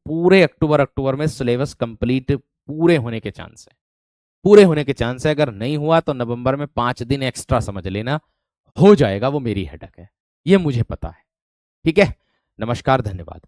पूरे अक्टूबर में सिलेबस कंप्लीट पूरे होने के चांस है, पूरे होने के चांस है। अगर नहीं हुआ तो नवंबर में 5 दिन एक्स्ट्रा समझ लेना, हो जाएगा, वो मेरी हेडक है, ये मुझे पता है, ठीक है। नमस्कार, धन्यवाद।